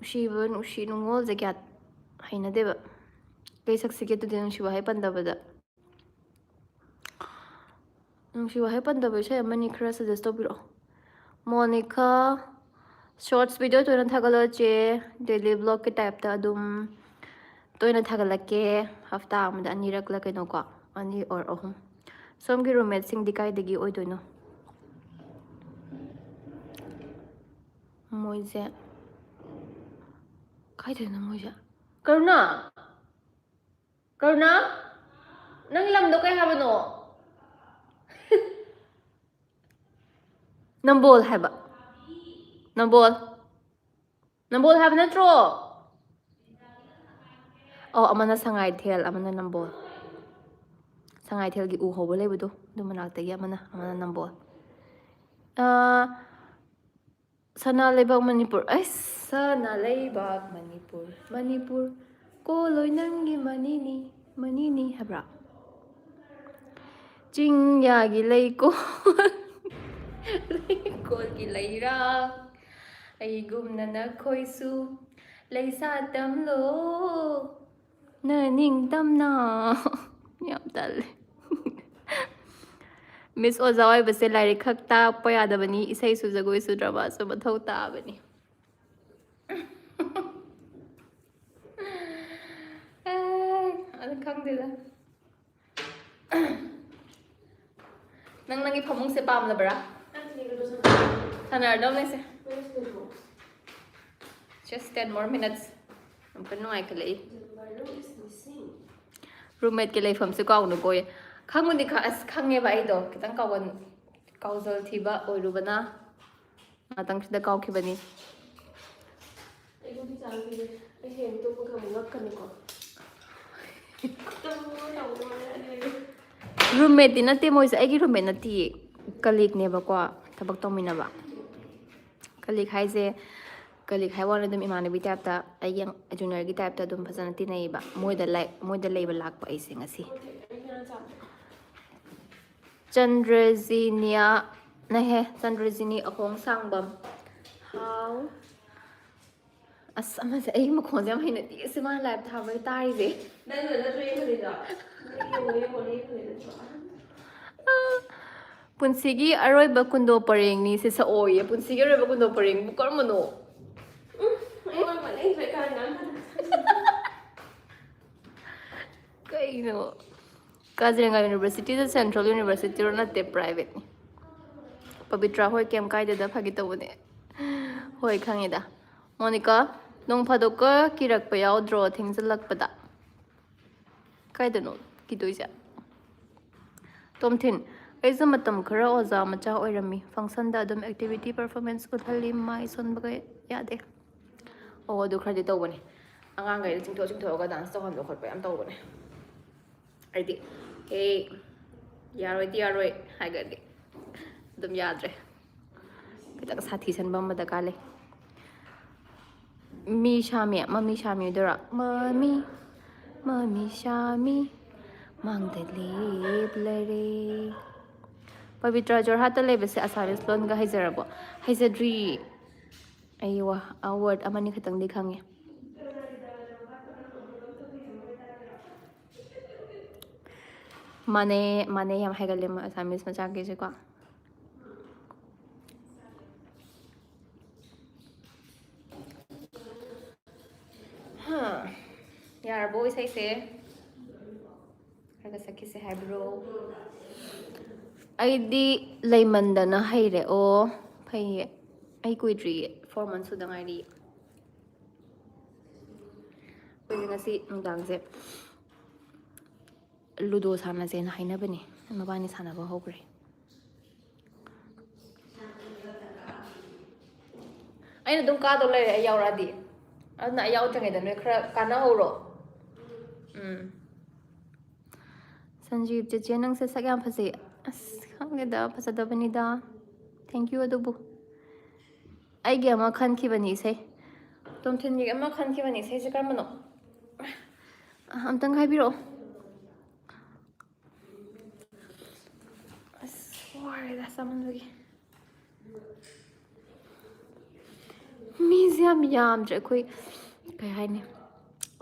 S1: nungshi nungol je kya haina deba kai saksike tu nungshi wahai pandabada nungshi wahai pandaba isai amani khara suggest tobiro Monica shorts video to na thagala che daily vlog ke type ta adum toina thagalake hafta amda anirak la kaino ko ani or ahum somgi roommate sing dikai degi oidoino moise kai doino moise karuna nang lam do kai habano nambol haba nambol haba natro oh amana sangai thel amana nambol sangai thel gi u hobo lebudo du manakta gi amana nambol sana lebak manipur ai sana lebak manipur ko loi nangi manini habra ching ya gi lei ko gi leira ai gumna na khoisu lei sa tam lo na ning tam na yam tal Miss Oza oibase lairi khak taakpa yadabani isai su jagoi su drama su mathau taabani adu khangdeda nangi phamung se pamlabra sanar dom se just 10 more minutes amkan nuai ka lei roommate ke lei pham se kaw nu koy khanguni kha as khange ba ido kitang kawan kauzal thiba oirubana matang sida kaw khibani egudi changile ehem to ko ngak kaniko roommate nate moise aigi roommate nati colleague ne ba ko thabak tomina ba colleague haise colleague haiwan dum imanabi type ta aigi junior gi type ta dum phasana tinai ba moida lei ba lak pa aise ngasi Chandrazinia nahe Chandrazini ahong sangbam how asama se ai makhon jam haina ti sima live tha bai tai je punsigi aroi ba kundo pareng ni se sa oye punsigi aroi ba kundo pareng bu karmano kaino Kaziranga University is Central University or not private. Pabitra hoi kem kai da phagita bune. Hoi khangida. Monica nong phadoka kirak pa yaw draw things lakpada. Kai da no kidoisa. Tomthin ꯑꯩꯁꯨ ꯃꯇꯝ ꯈꯔ ꯑꯣꯖꯥ ꯃꯆꯥ ꯑꯣꯏꯔꯝꯃꯤ ꯐꯪꯁꯟꯗ ꯑꯗꯨꯝ ꯑꯦꯛꯇꯤꯚꯤꯇꯤ ꯄꯔꯐꯣꯔꯃꯦꯟꯁ ꯎꯠꯍꯜꯂꯤ ꯃꯥꯏ ꯁꯣꯟꯕꯒ ꯌꯥꯗꯦ ꯑꯣ ꯑꯗꯨ ꯈꯔꯗꯤ ꯇꯧꯕꯅꯦ ꯑꯉꯥꯡꯈꯩꯗ ꯆꯤꯡꯊꯣꯛꯑꯒ ꯗꯥꯟꯁ ꯇꯧꯍꯟꯕ ꯈꯣꯠꯄ ꯌꯥꯝ ꯇꯧꯕꯅꯦ ꯍꯥꯏꯗꯤ ꯍꯦ ꯌꯥꯔꯣꯏꯗꯤ ꯌꯥꯔꯣꯏ ꯍꯥꯏꯒꯗꯤ ꯑꯗꯨꯝ ꯌꯥꯗ꯭ꯔꯦ ꯈꯤꯇꯪ ꯁꯥꯊꯤꯁꯟꯕ ꯑꯃ ꯗꯔꯀꯥꯔ ꯂꯩ ꯃꯤ ꯁꯥꯃꯤ ꯃꯃꯤ ꯁꯥꯃꯤ ꯑꯣꯏꯗꯣꯏꯔꯥ ꯃꯃꯤ ꯁꯥꯃꯤ ꯃꯥꯡꯗ ꯂꯦꯞꯂꯔꯦ ꯄꯕꯤꯇ꯭ꯔ ꯖꯣꯔꯍꯥꯠꯇ ꯂꯩꯕꯁꯦ ꯑꯁꯥꯃꯤꯁ ꯂꯣꯟꯒ ꯍꯩꯖꯔꯕꯣ ꯍꯩꯖꯗ꯭ꯔꯤ ꯑꯩ ꯋꯥꯔꯗ ꯑꯃꯅꯤ ꯈꯛꯇꯪꯗꯤ ꯈꯪꯉꯦ ꯃꯥꯟꯅꯩ ꯌꯥꯝ ꯍꯩꯒꯜꯂꯦ ꯑꯁꯥꯃꯤꯁ ꯃꯆꯥꯈꯩꯁꯦꯀꯣ ꯌꯥꯔꯕꯣ ꯏꯁꯩꯁꯦ ꯈꯔꯒ ꯁꯛꯈꯤꯁꯦ ꯍꯥꯏꯕ꯭ꯔꯣ ꯑꯩꯗꯤ ꯂꯩꯃꯟꯗꯅ ꯍꯩꯔꯦ ꯑꯣ ꯐꯩꯌꯦ ꯑꯩ ꯀꯨꯏꯗ꯭ꯔꯤꯌꯦ 4 months ꯁꯨꯗ ꯉꯥꯏꯔꯤꯌꯦ ꯑꯩꯈꯣꯏꯁꯦ ꯉꯁꯤ ꯅꯨꯡꯗꯥꯡꯁꯦ ꯂꯨꯗꯣ ꯁꯥꯟꯅꯁꯦꯅ ꯍꯥꯏꯅꯕꯅꯦ ꯃꯕꯥꯅꯤ ꯁꯥꯟꯅꯕ ꯍꯧꯈ꯭ꯔꯦ ꯑꯩꯅ ꯑꯗꯨꯝ ꯀꯥꯗꯧ ꯂꯩꯔꯦ ꯑꯩ ꯌꯥꯎꯔꯛꯑꯗꯤ ꯑꯗꯨꯅ ꯑꯩ ꯌꯥꯎꯗ꯭ꯔꯤꯉꯩꯗ ꯅꯣꯏ ꯈꯔ ꯀꯥꯟꯅꯍꯧꯔꯣ ꯁꯟꯖꯤꯞ ꯆꯦꯆꯦ ꯅꯪꯁꯦ ꯁꯛ ꯌꯥꯝ ꯐꯖꯩ ꯑꯁ ꯈꯪꯗꯦꯗ ꯐꯖꯗꯕꯅꯤꯗ ꯊꯦꯡꯛ ꯌꯨ ꯑꯗꯨꯕꯨ ꯑꯩꯒꯤ ꯑꯃ ꯈꯟꯈꯤꯕꯅꯤ ꯏꯁꯩ ꯇꯣꯝꯊꯤꯟꯒꯤ ꯑꯃ ꯈꯟꯈꯤꯕꯅꯤ ꯏꯁꯩꯁꯦ ꯀꯔꯝꯕꯅꯣ ꯑꯝꯇꯪ ꯍꯥꯏꯕꯤꯔꯛꯑꯣ ꯑꯁ ꯋꯥꯔꯦꯗ ꯆꯥꯃꯟꯕꯒꯤ ꯃꯤꯁꯦ ꯌꯥꯝ ꯌꯥꯝꯗ꯭ꯔꯦ ꯑꯩꯈꯣꯏ ꯀꯩ ꯍꯥꯏꯅꯤ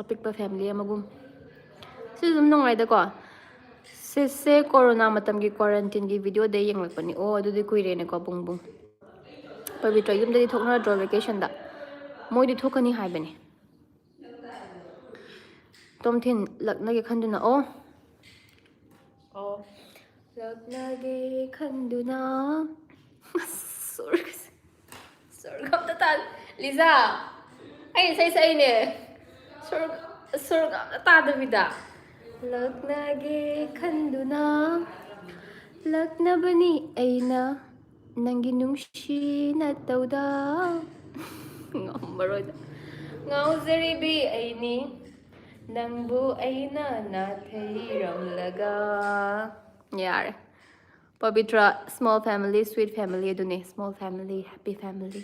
S1: ꯑꯄꯤꯛꯄ ꯐꯦꯃꯤꯂꯤ ꯑꯃꯒꯨꯝ ꯁꯤ ꯑꯗꯨꯝ ꯅꯨꯡꯉꯥꯏꯗꯀꯣ ꯁꯤꯁꯦ ꯀꯣꯔꯣꯅꯥ ꯃꯇꯝꯒꯤ ꯀ꯭ꯋꯥꯔꯦꯟꯇꯤꯟꯒꯤ ꯚꯤꯗꯤꯑꯣꯗ ꯌꯦꯡꯂꯛꯄꯅꯤ ꯑꯣ ꯑꯗꯨꯗꯤ ꯀꯨꯏꯔꯦꯅꯦꯀꯣ ꯕꯨꯡ ꯄꯕꯤꯇ꯭ꯔ ꯌꯨꯝꯗꯗꯤ ꯊꯣꯛꯅꯔꯗ꯭ꯔꯣ ꯚꯦꯀꯦꯁꯟꯗ ꯃꯣꯏꯗꯤ ꯊꯣꯛꯀꯅꯤ ꯍꯥꯏꯕꯅꯤ ꯇꯣꯝꯊꯤꯟ ꯂꯛꯅꯒꯦ ꯈꯟꯗꯨꯅ ꯑꯣ ꯂꯛꯅꯒꯦ ꯈꯟꯗꯨꯅ ꯁꯨꯔꯒ ꯑꯝꯇ ꯇꯥ ꯂꯤꯖꯥ ꯑꯩ ꯏꯁꯩ ꯁꯛꯏꯅꯦ ꯁꯨꯔꯒ ꯑꯝꯇ ꯇꯥꯗꯕꯤꯗ ꯂꯛꯅꯒꯦ ꯈꯟꯗꯨꯅ ꯂꯛꯅꯕꯅꯤ ꯑꯩꯅ ꯅꯪꯒꯤ ꯅꯨꯡꯁꯤꯅ ꯇꯧꯗ ꯉꯝꯃꯔꯣꯏꯗ ꯉꯥꯎꯖꯔꯤꯕꯤ ꯑꯩꯅꯤ ꯅꯪꯕꯨ ꯑꯩꯅ ꯅꯥꯊꯩꯔꯝꯂꯒ ꯌꯥꯔꯦ Pavitra small family sweet family ꯑꯗꯨꯅꯦ ꯁ꯭ꯃꯣꯜ ꯐꯦꯃꯤꯂꯤ ꯍꯦꯄꯤ ꯐꯦꯃꯤꯂꯤ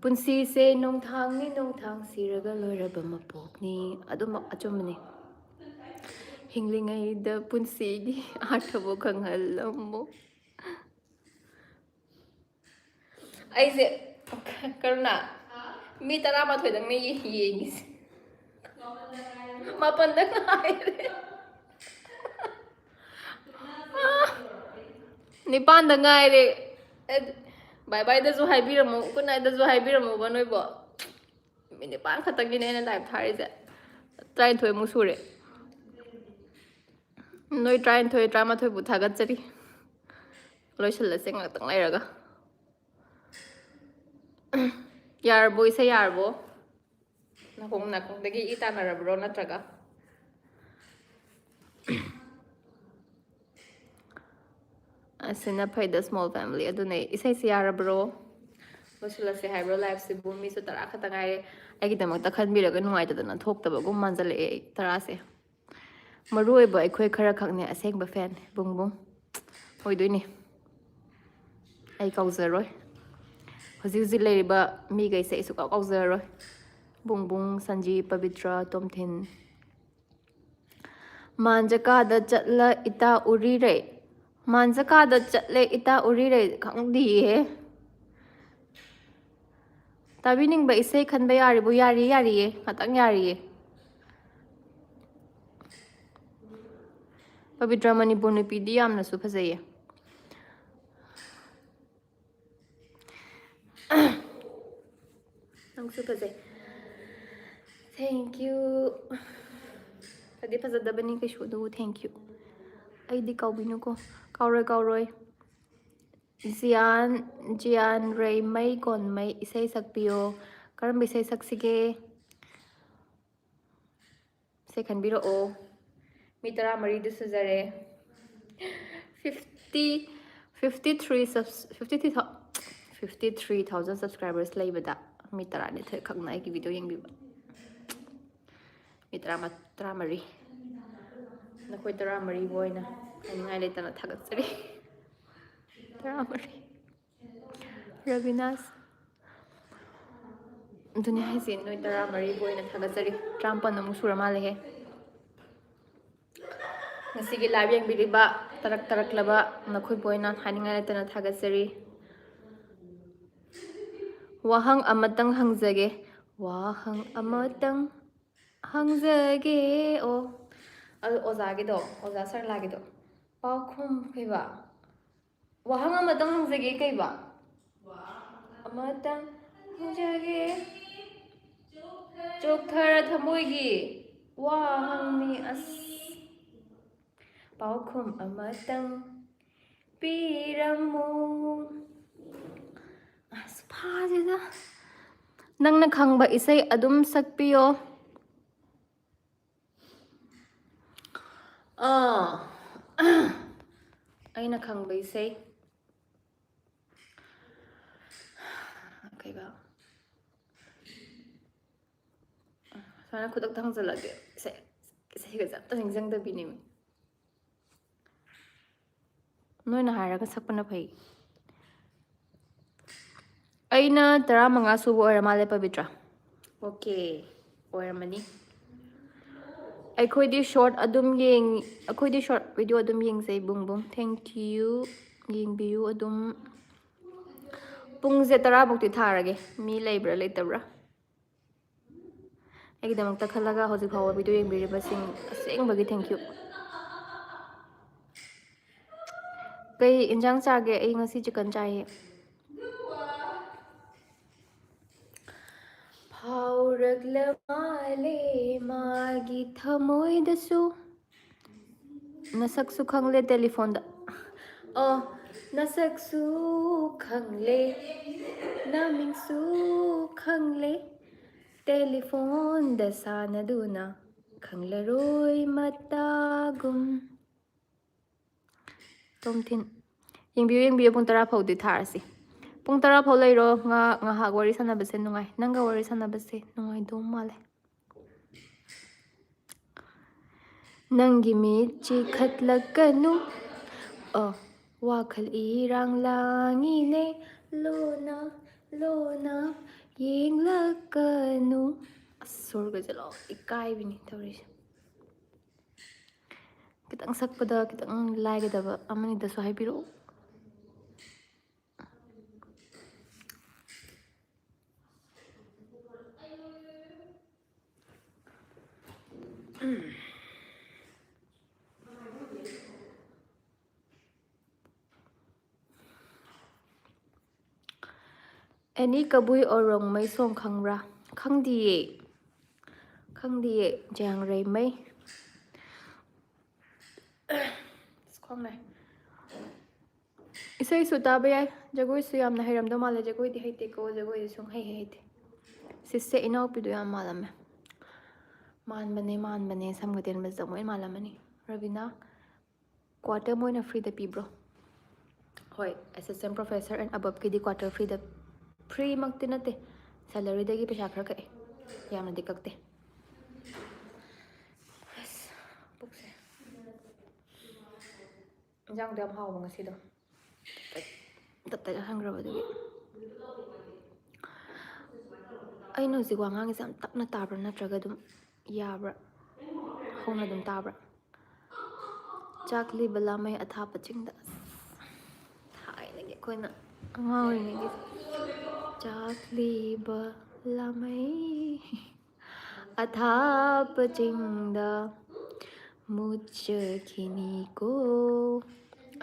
S1: ꯄꯨꯟꯁꯤꯁꯦ ꯅꯣꯡꯊꯥꯡꯅꯤ ꯅꯣꯡꯊꯥꯡ ꯁꯤꯔꯒ ꯂꯣꯏꯔꯕ ꯃꯄꯣꯛꯅꯤ ꯑꯗꯨꯃꯛ ꯑꯆꯨꯝꯕꯅꯤ ꯍꯤꯡꯂꯤꯉꯩꯗ ꯄꯨꯟꯁꯤꯒꯤ ꯑꯥꯔꯊꯕꯨ ꯈꯪꯍꯜꯂꯝꯃꯨ ꯑꯩꯁꯦ ꯀरुणꯥ ꯃꯤ 11ꯗꯪꯅ ꯌꯦꯡꯉꯤꯁꯦ 8ꯗ ꯉꯥꯏꯔꯦ 9ꯗ ꯉꯥꯏꯔꯦ ꯕꯥꯏ ꯕꯥꯏꯗꯁꯨ ꯍꯥꯏꯕꯤꯔꯝꯃꯨ ꯒꯨꯗ ꯅꯥꯏꯠꯗꯁꯨ ꯍꯥꯏꯕꯤꯔꯝꯃꯨꯕ ꯅꯣꯏꯕꯣ ꯃꯤꯅꯤꯠ 9 ꯈꯛꯇꯪꯒꯤꯅꯦ ꯑꯩꯅ ꯂꯥꯏꯚ ꯊꯥꯔꯤꯁꯦ 23 ꯁꯨꯔꯦ ꯅꯣꯏ 23 18ꯕꯨ ꯊꯥꯒꯠꯆꯔꯤ ꯂꯣꯏꯁꯤꯜꯂꯁꯦ ꯉꯥꯛꯇꯪ ꯂꯩꯔꯒ ꯌꯥꯔꯕꯣ ꯏꯁꯩ ꯌꯥꯔꯕꯣ ꯅꯥꯀꯣꯡꯗꯒꯤ ꯏ ꯇꯥꯟꯅꯔꯕ꯭ꯔꯣ ꯅꯠꯇ꯭ꯔꯒ ꯑꯁꯤꯅ ꯐꯩꯗ ꯁ꯭ꯃꯣꯜ ꯐꯦꯃꯤꯂꯤ ꯑꯗꯨꯅꯦ ꯏꯁꯩꯁꯤ ꯌꯥꯔꯕ꯭ꯔꯣ ꯂꯣꯏꯁꯤꯜꯂꯁꯦ ꯍꯥꯏꯕ꯭ꯔꯣ ꯂꯥꯏꯐꯁꯤꯕꯨ ꯃꯤꯁꯨ 10 ꯈꯛꯇ ꯉꯥꯏꯔꯦ ꯑꯩꯒꯤꯗꯃꯛꯇ ꯈꯟꯕꯤꯔꯒ ꯅꯨꯡꯉꯥꯏꯇꯗꯅ ꯊꯣꯛꯇꯕꯒꯨꯝ ꯃꯥꯟꯖꯜꯂꯛꯑꯦ 10ꯁꯦ ꯃꯔꯨ ꯑꯣꯏꯕ ꯑꯩꯈꯣꯏ ꯈꯔ ꯈꯛꯅꯦ ꯑꯁꯦꯡꯕ ꯐꯦꯟ ꯕꯨꯡ ꯑꯣꯏꯗꯣꯏꯅꯦ ꯑꯩ ꯀꯥꯎꯖꯔꯣꯏ ꯍꯧꯖꯤꯛ ꯍꯧꯖꯤꯛ ꯂꯩꯔꯤꯕ ꯃꯤꯈꯩꯁꯦ ꯑꯩ ꯁꯨꯛꯀꯥꯎ ꯀꯥꯎꯖꯔꯔꯣꯏ ꯕꯨꯡ ꯁꯟꯖꯤ ꯄꯕꯤꯇ꯭ꯔ ꯇꯣꯝꯊꯤꯟ ꯃꯥꯟꯖꯀꯥꯗ ꯆꯠꯂ ꯏꯇꯥ ꯎꯔꯤꯔꯩ ꯃꯥꯟꯖꯀꯥꯗ ꯆꯠꯂꯦ ꯏꯇꯥ ꯎꯔꯤꯔꯩ ꯈꯪꯗꯤꯌꯦ ꯇꯥꯕꯤꯅꯤꯡꯕ ꯏꯁꯩ ꯈꯟꯕ ꯌꯥꯔꯤꯕꯣ ꯌꯥꯔꯤꯌꯦ ꯉꯥꯛꯇꯪ ꯌꯥꯔꯤꯌꯦ ꯄꯕꯤꯇ꯭ꯔ ꯃꯅꯤꯄꯨꯔ ꯅꯨꯄꯤꯗꯤ ꯌꯥꯝꯅꯁꯨ ꯐꯖꯩꯌꯦ ꯅꯪꯁꯨ ꯐꯖꯩ ꯊꯦꯡꯛ ꯌꯨ ꯐꯖꯗꯕꯅꯤ ꯀꯩꯁꯨ ꯑꯗꯨꯕꯨ ꯊꯦꯡꯛ ꯌꯨ ꯑꯩꯗꯤ ꯀꯥꯎꯕꯤꯅꯨꯀꯣ ꯀꯥꯎꯔꯣꯏ ꯖꯤꯌꯥꯟ ꯔꯩꯃꯩ ꯀꯣꯟꯃꯩ ꯏꯁꯩ ꯁꯛꯄꯤꯌꯣ ꯀꯔꯝꯕ ꯏꯁꯩ ꯁꯛꯁꯤꯒꯦ ꯏꯁꯩ ꯈꯟꯕꯤꯔꯛꯑꯣ ꯃꯤ 13ꯗꯤ ꯁꯨꯖꯔꯦ 53,000 subscribers ꯂꯩꯕꯗ ꯃꯤ 12 ꯈꯛꯅ ꯑꯩꯒꯤ ꯚꯤꯗꯤꯑꯣ ꯌꯦꯡꯕꯤꯕ ꯃꯤ 13 नखोई 13 बोयना हानिंगाई लेतना थागतसरी 13 रविनास दुनिया हाइसे नोई 13 बोयना थागतसरी 53 अमुक सुरा माले हे ngasiगी live yengbiriba tarak laba नखोई बोयना हानिंगाई लेतना थागतसरी wahang amatang hangjage wahang amatang hangjage o ओजागिदो ओजा सर लागिदो पाखुम कइबा वहांग अमतंग हंजगे कइबा अमतंग हंजगे चोखर थमोइगी वाहंगनी अस पाखुम अमतंग पीरमु अस फाजेदा नंगना खंगबा इसै अदुम सकपियो ꯑꯩꯅ ꯈꯪꯕ ꯏꯁꯩ ꯀꯩꯕ ꯁꯨꯃꯥꯏꯅ ꯈꯨꯗꯛꯇ ꯍꯪꯖꯜꯂꯛꯑꯒꯦ ꯏꯁꯩꯒꯁꯦ ꯑꯝꯇ ꯅꯤꯡꯁꯤꯡꯗꯕꯤꯅꯦ ꯅꯣꯏꯅ ꯍꯥꯏꯔꯒ ꯁꯛꯄꯅ ꯐꯩ ꯑꯩꯅ 15 ꯁꯨꯕ ꯑꯣꯏꯔ ꯃꯥꯜꯂꯦ ꯄꯕꯤꯇ꯭ꯔꯥ ꯑꯣꯀꯦ ꯑꯣꯏꯔꯝꯃꯅꯤ ꯑꯩꯈꯣꯏꯗꯤ ꯁꯣꯔꯠ ꯑꯗꯨꯝ ꯑꯩꯈꯣꯏꯗꯤ ꯁꯣꯔꯠ ꯚꯤꯗꯤꯑꯣ ꯑꯗꯨꯝ ꯌꯦꯡꯖꯩ ꯕꯨꯡ ꯊꯦꯡꯛ ꯌꯨ ꯌꯦꯡꯕꯤꯌꯨ ꯑꯗꯨꯝ ꯄꯨꯡꯁꯦ 10 ꯐꯥꯎꯗꯤ ꯊꯥꯔꯒꯦ ꯃꯤ ꯂꯩꯕ꯭ꯔꯥ ꯂꯩꯇꯕ꯭ꯔꯥ ꯑꯩꯒꯤꯗꯃꯛꯇ ꯈꯜꯂꯒ ꯍꯧꯖꯤꯛ ꯐꯥꯎꯕ ꯚꯤꯗꯤꯑꯣ ꯌꯦꯡꯕꯤꯔꯤꯕꯁꯤꯡ ꯑꯁꯦꯡꯕꯒꯤ ꯊꯦꯡꯛ ꯌꯨ ꯀꯩ ꯏꯟꯖꯥꯡ ꯆꯥꯒꯦ ꯑꯩ ꯉꯁꯤ ꯆꯤꯀꯟ ꯆꯥꯏꯌꯦ ꯐꯥꯎꯔꯛꯂ ꯃꯥꯂꯦ ꯃꯥꯒꯤ ꯊꯃꯣꯏꯗꯁꯨ नसक्सु खंगले telephone नसक्सु खंगले नमिंगसु खंगले telephone दसानदुना खंगलरोय मतागुम तोमथिन येंबियो Pung 10 फाउदी थारसी Pung 10 फाउ लेरो ngahak wari sanabase nungai nanga wari sanabase nungai do male नंगी मिर्ची खतलकनु वाखल इरांग लांगीने लोना लोना येंगलकनु सोरगजलो इकाइबिनी तौरिसे कितंग सकपदा कितंग लाइगदबा अमनिदसु हाइबिरो एनी कबुई और रोंगमई सोंग खंगब्रा खंगदिए जयांग रेमई खोंगनाय इसई सु ताबे याय जगोई सु यामना हैरमदो माले जगोई दि हैते को जगोई दि सोंग हैते सिसे इनाउ पिदो याम मालमे मानबने समगतेन मजमोय मालमनी रविना क्वार्टर मोइना फ्री द पीब्रो होय असिस्टेंट प्रोफेसर एंड अबव की दी क्वार्टर फ्री द फ्री मक्ति नते सैलरी देगी पैसा खर कए यामना दिक्कते बस पुकसे इंजांग दम हाव ngasido तत्ता हंग्रबदुगी ꯑꯩꯅ ꯍꯧꯖꯤꯛ ꯋꯥ ꯉꯥꯡꯉꯤꯁꯦ ꯌꯥꯝ ꯇꯞꯅ ꯇꯥꯕ꯭ꯔꯥ ꯅꯠꯇ꯭ꯔꯒ ꯑꯗꯨꯝ ꯌꯥꯕ꯭ꯔꯥ ꯍꯧꯅ ꯑꯗꯨꯝ ꯇꯥꯕ꯭ꯔꯥ ꯆꯥꯛꯂꯤꯕ ꯂꯥꯃꯩ ꯑꯊꯥꯞꯄ ꯆꯤꯡꯗ ꯊꯥꯏꯅꯒꯤ ꯑꯩꯈꯣꯏꯅ ꯑꯉꯥꯡ ꯑꯣꯏꯔꯤꯉꯩꯒꯤ ꯆꯥꯛꯂꯤꯕ ꯂꯥꯃꯩ ꯑꯊꯥꯞꯄ ꯆꯤꯡꯗ ꯃꯨꯠꯆꯈꯤꯅꯤꯀꯣ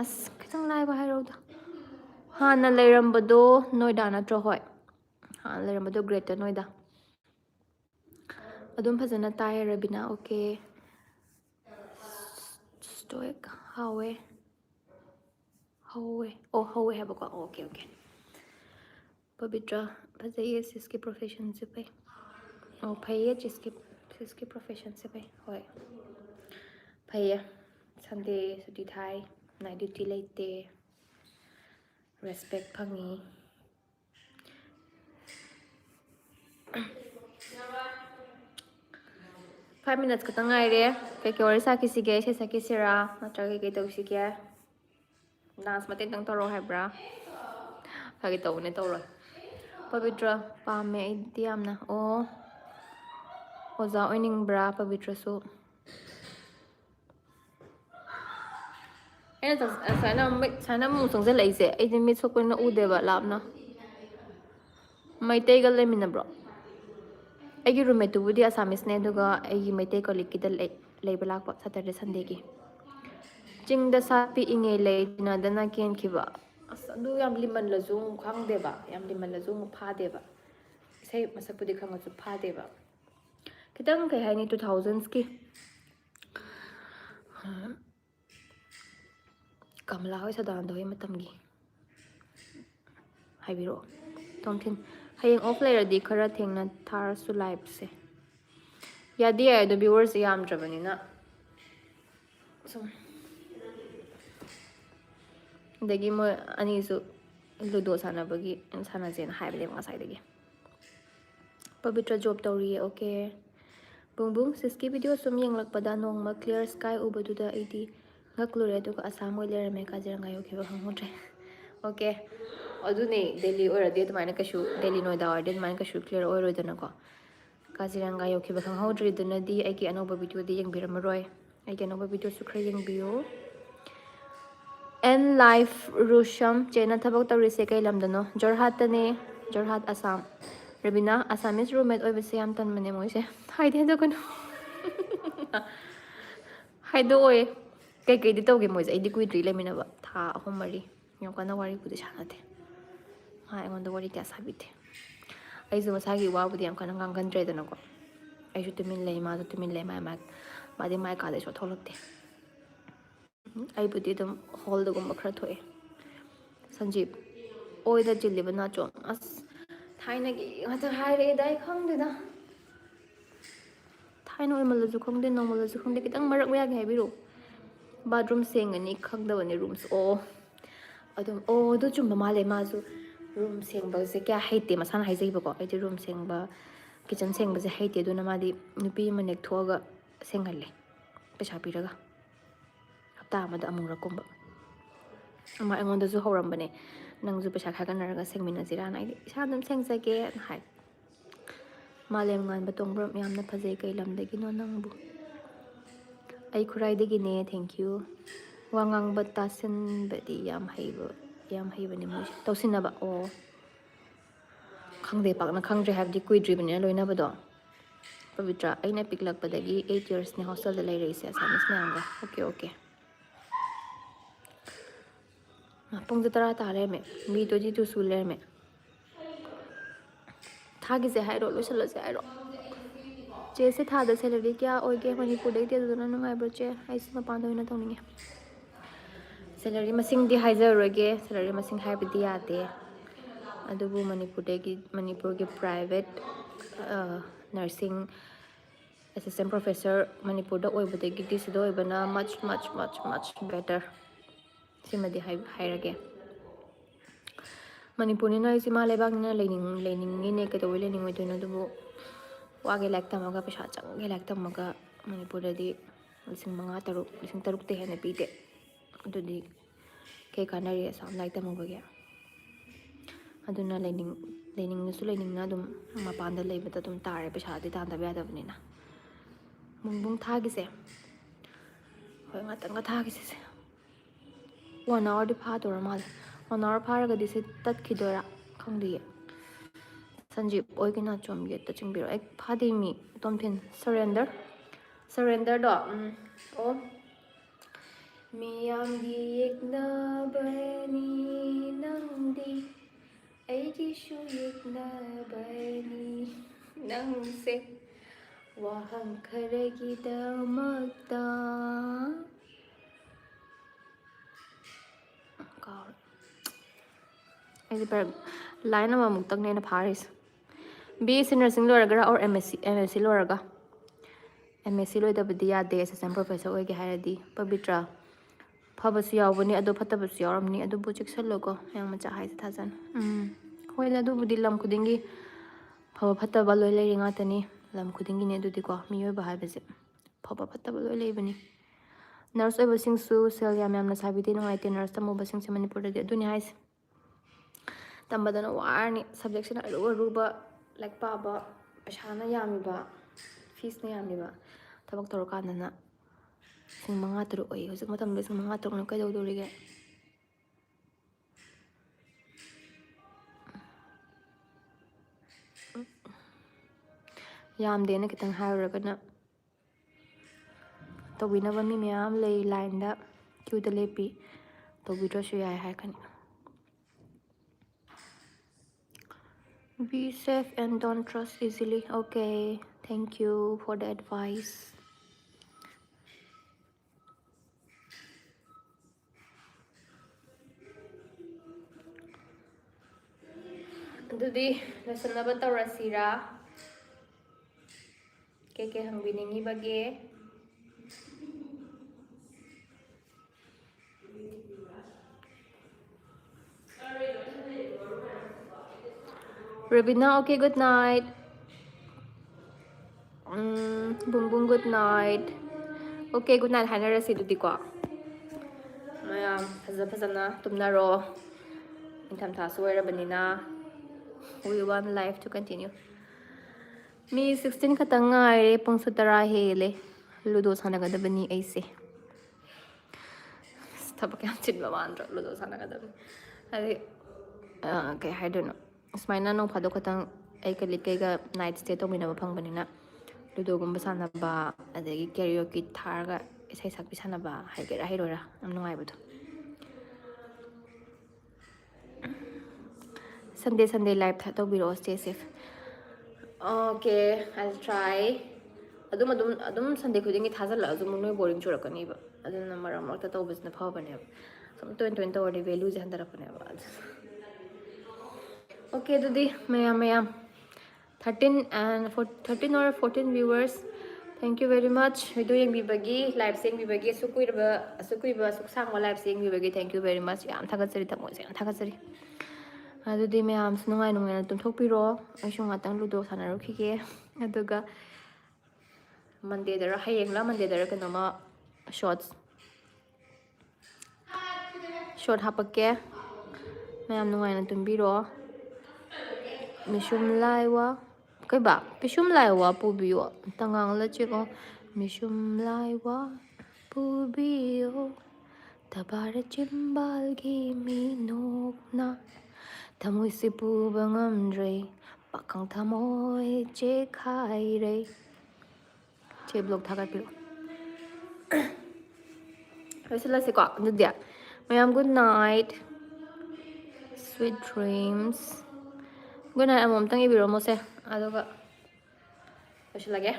S1: ꯑꯁ ꯈꯤꯇꯪ ꯂꯥꯏꯕ ꯍꯥꯏꯔꯧꯗ ꯍꯥꯟꯅ ꯂꯩꯔꯝꯕꯗꯣ ꯅꯣꯏꯗꯥ ꯅꯠꯇ꯭ꯔꯣ ꯍꯣꯏ ꯍꯥꯟꯅ ꯂꯩꯔꯝꯕꯗꯣ ꯒ꯭ꯔꯦꯇꯔ ꯅꯣꯏꯗꯥ ꯑꯗꯨꯝ ꯐꯖꯅ ꯇꯥꯏ ꯔꯕꯤꯅꯥ ꯑꯣꯀꯦ ꯁ꯭ꯇꯣꯏꯛ ꯍꯧꯋꯦ ꯍꯧꯋꯦ ꯍꯥꯏꯕꯀꯣ ꯑꯣꯀꯦ ꯄꯕꯤꯇ꯭ꯔꯥ ꯐꯖꯩꯌꯦ ꯁꯤꯁꯀꯤ ꯄ꯭ꯔꯣꯐꯦꯁꯟꯁꯦ ꯐꯩ ꯐꯩꯌꯦ ꯁꯤꯁꯀꯤ ꯄ꯭ꯔꯣꯐꯦꯁꯟꯁꯦ ꯐꯩ ꯍꯣꯏ ꯐꯩꯌꯦ ꯁꯟꯗꯦ ꯁꯨꯇꯤ ꯊꯥꯏ Night duty leite. Respect phangi. 5 minutes katang ngaire. Kay wari sakisige, isa sakisira. Natraga kay tawsige. Dance matin tang toro haibra. Kagi taw ne tawro. Pavitra pame aidi yamna. Oh. Oza oiningbra Pavitra su. Sana musang sa laise. Ay din mit so ko na udeba labna. May tegal lemin na bro. Aigi roommate budi Assamese ne aduga aigi Maitai colleague kida leiba lakpa Saturday Sunday ki. Chingda sapi inge lei na dana ken kiba. Asa adu yam liman lazung khang deba. Yam liman lazung pha deba. Sai masak pudi khang asu pha deba. Kitang kay haini 2000s ki. Kamala hoy sadan do matamgi. Haibiro. Tongthin hayeng off layer di khara thengna thar su live se. Yadi ay do viewers yam drabani na. So dagi mo ani su ludo sana bagi sana jen haibale ngasai dagi. Pavitra job tawri okay. Bung bung siski video sum yenglak pada nongma clear sky ubaduda id ngaklure to ka asam oi lere me ka jiranga yo khiba hangmotre. Okay. Adune Delhi oradi admana kashu Delhi noida oradi admana kashu clear oirodana ko. Kaziranga yo khiba khanghodri dunadi aigi anoba video di yengbiramroi. Aigi anoba video su khra yengbiyo. And life Rusham Chena thabak tawrise kai lamdano Jorhat ne Jorhat Assam Rabina Assamese roommate oibase yam tan mane moise haide do kono haido oy kai di tawge moise aidi kuidri lemina ba tha ahom mari yam kana wari pudi sanate ha engon do wari kya sabite ai zo masagi wa budi yam kana ngang gandre dana ko ai ju tumin lei ma ma de mai ka de so tholokte ai budi dum hall da gum khra thoe Sanjeev oi da jilliba na chon as thaina gi ngata haire dai khangde da thaina oi mal ju khangde no mal ju khangde kitang marak ya ge biru bathroom sengani khangda bani rooms o adum o do chumba male ma ju room sengba se kya haite masana haijai ba ko ai room sengba kitchen sengba se haite do na ma di nupi manek thoga sengalle pesa piraga hapta amada amura komba ama engonda ju horambane nangju pesa kha kanaraga sengmina jirana ai isa dum sengjage hai malem ngan batongbram yamna phajai kai lamdagi no nangbu ai khurai dagi ne thank you wangang batasen badi yam haiba ni mo tawsinaba o khangde pak na khangre have di kuidri bane loina bado Pavitra aina piklak padagi 8 years ni hostel da lai reise Assamese me anga okay pung tara tare me mi to ji tu sule me thagi se hairo lo sala se hairo che se tha da salary kya oige manipur dai te dona nungai bro che ai sima pa doina tongni salary masing di haizaroge salary masing haibidi ate adubu manipur gi private nursing assistant professor manipur da oibadagi this do oibana much better simadi hairage Manipur ni na isi ma lebak ni na lening ni ne kato lening oi toina dubu wage lak tamaga pesa change lak tamaga Manipur da di 5,000 te hena pite adudi ke kanari asam lak tamaga ya aduna lening na su lening na dum mapanda leibata dum tare pesa di tanda ba da bnina bung thagi se hoi nga thagi se 1 hour di pha tor mal 1 hour pharaga di se tat khidora khangdi Sanjeev oi kina chom ye ta chingbiro ek phadi mi tomthin surrender do o miyam gi ekna bani nangdi aigi shu ekna bani nangse wahang kharagi da magda ऐसे पर लाइन में मुक्तक ने फारिस BSc nursing लोरगा और MSc लोरगा MSc लोइदबदी यादे असिस्टेंट प्रोफेसर ओइगे हायरदी पवित्रा ꯐꯕꯁꯨ ꯌꯥꯎꯕꯅꯤ ꯑꯗꯣ ꯐꯠꯇꯕꯁꯨ ꯌꯥꯎꯔꯝꯅꯤ ꯑꯗꯨꯕꯨ ꯆꯦꯛꯁꯤꯜꯂꯣꯀꯣ ꯃꯌꯥꯝ ꯃꯆꯥ ꯍꯥꯏꯁꯦ ꯊꯥꯖꯅ ꯍꯣꯏꯗ ꯑꯗꯨꯕꯨꯗꯤ ꯂꯝ ꯈꯨꯗꯤꯡꯒꯤ ꯐꯕ ꯐꯠꯇꯕ ꯂꯣꯏ ꯂꯩꯔꯤ ꯉꯥꯛꯇꯅꯤ ꯂꯝ ꯈꯨꯗꯤꯡꯒꯤꯅꯤ ꯑꯗꯨꯗꯤꯀꯣ ꯃꯤꯑꯣꯏꯕ ꯍꯥꯏꯕꯁꯦ ꯐꯕ ꯐꯠꯇꯕ ꯂꯣꯏ ꯂꯩꯕꯅꯤ ꯅꯔꯁ ꯑꯣꯏꯕꯁꯤꯡꯁꯨ ꯁꯦꯜ ꯌꯥꯝꯅ ꯁꯥꯕꯤꯗꯦ ꯅꯨꯡꯉꯥꯏꯇꯦ ꯅꯔꯁ ꯇꯝꯃꯨꯕꯁꯤꯡꯁꯦ ꯃꯅꯤꯄꯨꯔꯗꯗꯤ ꯑꯗꯨꯅꯤ ꯍꯥꯏꯁꯦ ꯇꯝꯕꯗꯅ ꯋꯥꯔꯅꯤ ꯁꯕꯖꯦꯛꯁꯤꯅ ꯑꯔꯨ ꯑꯔꯨꯕ ꯂꯥꯏꯔꯤꯛ ꯄꯥꯕ ꯄꯩꯁꯥꯅ ꯌꯥꯝꯃꯤꯕ ꯐꯤꯁꯅ ꯌꯥꯝꯃꯤꯕ ꯊꯕꯛ ꯇꯧꯔꯀꯥꯟꯗꯅ 5,000-6,000 ꯑꯣꯏ ꯍꯧꯖꯤꯛ ꯃꯇꯝꯗ 5,000-6,000ꯅ ꯀꯩꯗꯧꯗꯣꯔꯤꯒꯦ ꯌꯥꯝꯗꯦꯅ ꯈꯤꯇꯪ ꯍꯥꯏꯔꯨꯔꯒꯅ ꯇꯧꯕꯤꯅꯕ ꯃꯤ ꯃꯌꯥꯝ ꯂꯩ ꯂꯥꯏꯟꯗ ꯀ꯭ꯌꯨꯗ ꯂꯦꯞꯄꯤ ꯇꯧꯕꯤꯗ꯭ꯔꯁꯨ ꯌꯥꯏ ꯍꯥꯏꯔꯛꯀꯅꯤ Be safe and don't trust easily. Okay, thank you for the advice. ꯑꯗꯨꯗꯤ ꯂꯣꯏꯁꯤꯟꯅꯕ ꯇꯧꯔꯁꯤꯔꯥ ꯀꯩ ꯍꯪꯕꯤꯅꯤꯡꯉꯤꯕꯒꯦ Ravina, okay, good night. Bung good night. Okay, good night 하늘에서 이두디고. mayam fazana tumnaro. 인탐타수 오이라버니나. We want life to continue. Mi 16 ꯈꯛꯇꯪ ꯉꯥꯏꯔꯦ ꯄꯨꯡ 10 ꯍꯦꯜꯂꯦ ꯂꯨꯗꯣ ꯁꯥꯟꯅꯒꯗꯕꯅꯤ ꯑꯩꯁꯦ ꯊꯕꯛ ꯌꯥꯝ ꯆꯤꯟꯕ ꯃꯥꯟꯗ꯭ꯔꯣ ꯂꯨꯗꯣ ꯁꯥꯟꯅꯒꯗꯕꯅꯤ ꯍꯥꯏꯗꯤ ꯀꯩ ꯍꯥꯏꯗꯣꯏꯅꯣ ꯁꯨꯃꯥꯏꯅ ꯅꯣꯡ ꯐꯥꯗꯣꯛ ꯈꯛꯇꯪ ꯑꯩ ꯀꯩꯒ ꯅꯥꯏꯠ ꯁ꯭ꯇꯦ ꯇꯧꯃꯤꯟꯅꯕ ꯐꯪꯕꯅꯤꯅ ꯂꯨꯗꯣꯒꯨꯝꯕ ꯁꯥꯟꯅꯕ ꯑꯗꯒꯤ ꯀꯦꯔꯤꯌꯣꯀꯤ ꯊꯥꯔꯒ ꯏꯁꯩ ꯁꯛꯄꯤ ꯁꯥꯟꯅꯕ ꯍꯩꯒꯦꯔꯥ ꯍꯩꯔꯣꯏꯔꯥ ꯌꯥꯝ ꯅꯨꯡꯉꯥꯏꯕꯗꯣ Sunday live ꯇꯧꯕꯤꯔꯛꯑꯣ stay safe. Okay, I'll try. ꯑꯗꯨꯝ Sunday khudingi thazalaqasu noi boring churakaniba. Aduna maram marta tawbasna phabaneba. Sum 2020 tawadi value je handarapaneba. Okay, dudi mayam 13 or 14 viewers. Thank you very much. Video yengbibagi live yengbibagi sukuiba suksangwa live yengbibagi thank you very much. Yam thagatsari thamoise yam thagatsari. ꯑꯗꯨꯗꯤ ꯃꯌꯥꯝꯁꯨ ꯅꯨꯡꯉꯥꯏꯅ ꯇꯨꯝꯊꯣꯛꯄꯤꯔꯣ ꯑꯩꯁꯨ ꯉꯥꯛꯇꯪ ꯂꯨꯗꯣ ꯁꯥꯟꯅꯔꯨꯈꯤꯒꯦ ꯑꯗꯨꯒ ꯃꯟꯗꯦꯗꯔ ꯍꯌꯦꯡꯂ ꯃꯟꯗꯦꯗꯔ ꯀꯩꯅꯣꯃ ꯁꯣꯔꯠ ꯍꯥꯞꯄꯛꯀꯦ ꯃꯌꯥꯝ ꯅꯨꯡꯉꯥꯏꯅ ꯇꯨꯝꯕꯤꯔꯣ ꯃꯤꯁꯨꯝ ꯂꯥꯏꯋꯥ ꯀꯩꯕꯥ ꯄꯤꯁꯨꯝ ꯂꯥꯏꯋꯥ ꯄꯨꯕꯤꯌꯣ ꯇꯉꯥꯡꯂ ꯆꯦꯛꯑꯣ ꯃꯤꯁꯨꯝ ꯂꯥꯏꯋꯥ ꯄꯨꯕꯤꯌꯣ ꯇꯕꯥꯔ ꯆꯤꯝꯕꯥꯜꯒꯤ ꯃꯤꯅꯣꯛꯅ ꯊꯃꯣꯏꯁꯤ ꯄꯨꯕ ꯉꯝꯗ꯭ꯔꯦ ꯄꯥꯈꯪ ꯊꯃꯣꯏ ꯆꯦꯈꯥꯏꯔꯦ ꯆꯦ ꯕ꯭ꯂꯣꯛ ꯊꯥꯒꯠꯄꯤꯔꯛꯑꯣ ꯂꯣꯏꯁꯤꯜꯂꯁꯤꯀꯣ ꯑꯗꯨꯗꯤ ꯃꯌꯥꯝ good night sweet dreams good night ꯑꯃꯨꯛꯇꯪ ꯏꯕꯤꯔꯝꯃꯣꯁꯦ ꯑꯗꯨꯒ ꯂꯣꯏꯁꯤꯜꯂꯒꯦ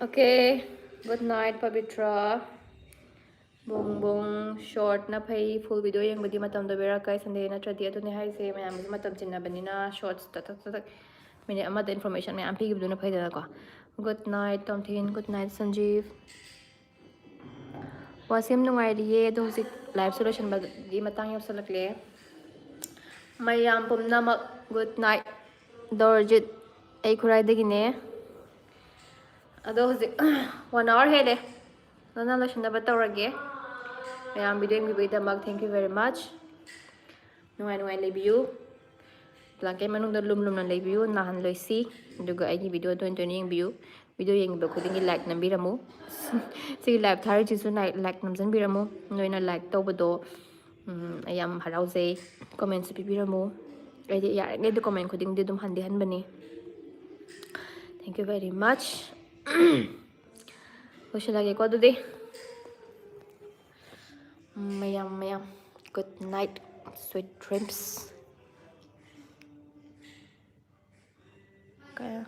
S1: Okay, good night Pavitra. Bong short na phai full video yengbadi matam da bera kai Sunday natradi adune haise mayam matam chinnabanina shorts tak minute amada information mayam pi gibduna phai dana ko. Good night Tomthin, good night Sanjeev. Wasim nungairiye ado husik live solution bagi matang yausalakle. Mayam pumnamak good night. Dorjit ay khuraidagine. Ado husik 1 hour hele. Nana loisindaba tawrage. mayam video yengbibaidamak thank you very much. Nungai lebiyu. Blanket manungda lumna lebiyu nahan loisi. Aduga aigi video 2020 yengbiyu. Video yengba khudingi like nambiramu. Si live thari chisu like namjanbiramu. Noina like tawbado ayam harauzei. Comments pibiramu. Aidi yarangai du comment khudingdi dum handi hanbani. Thank you very much. Loisilage ko adudi. Mayam good night sweet dreams. Kaya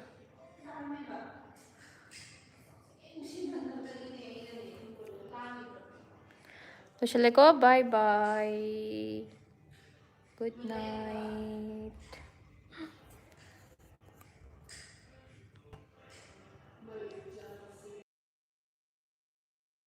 S1: loisilage ko bye bye good night.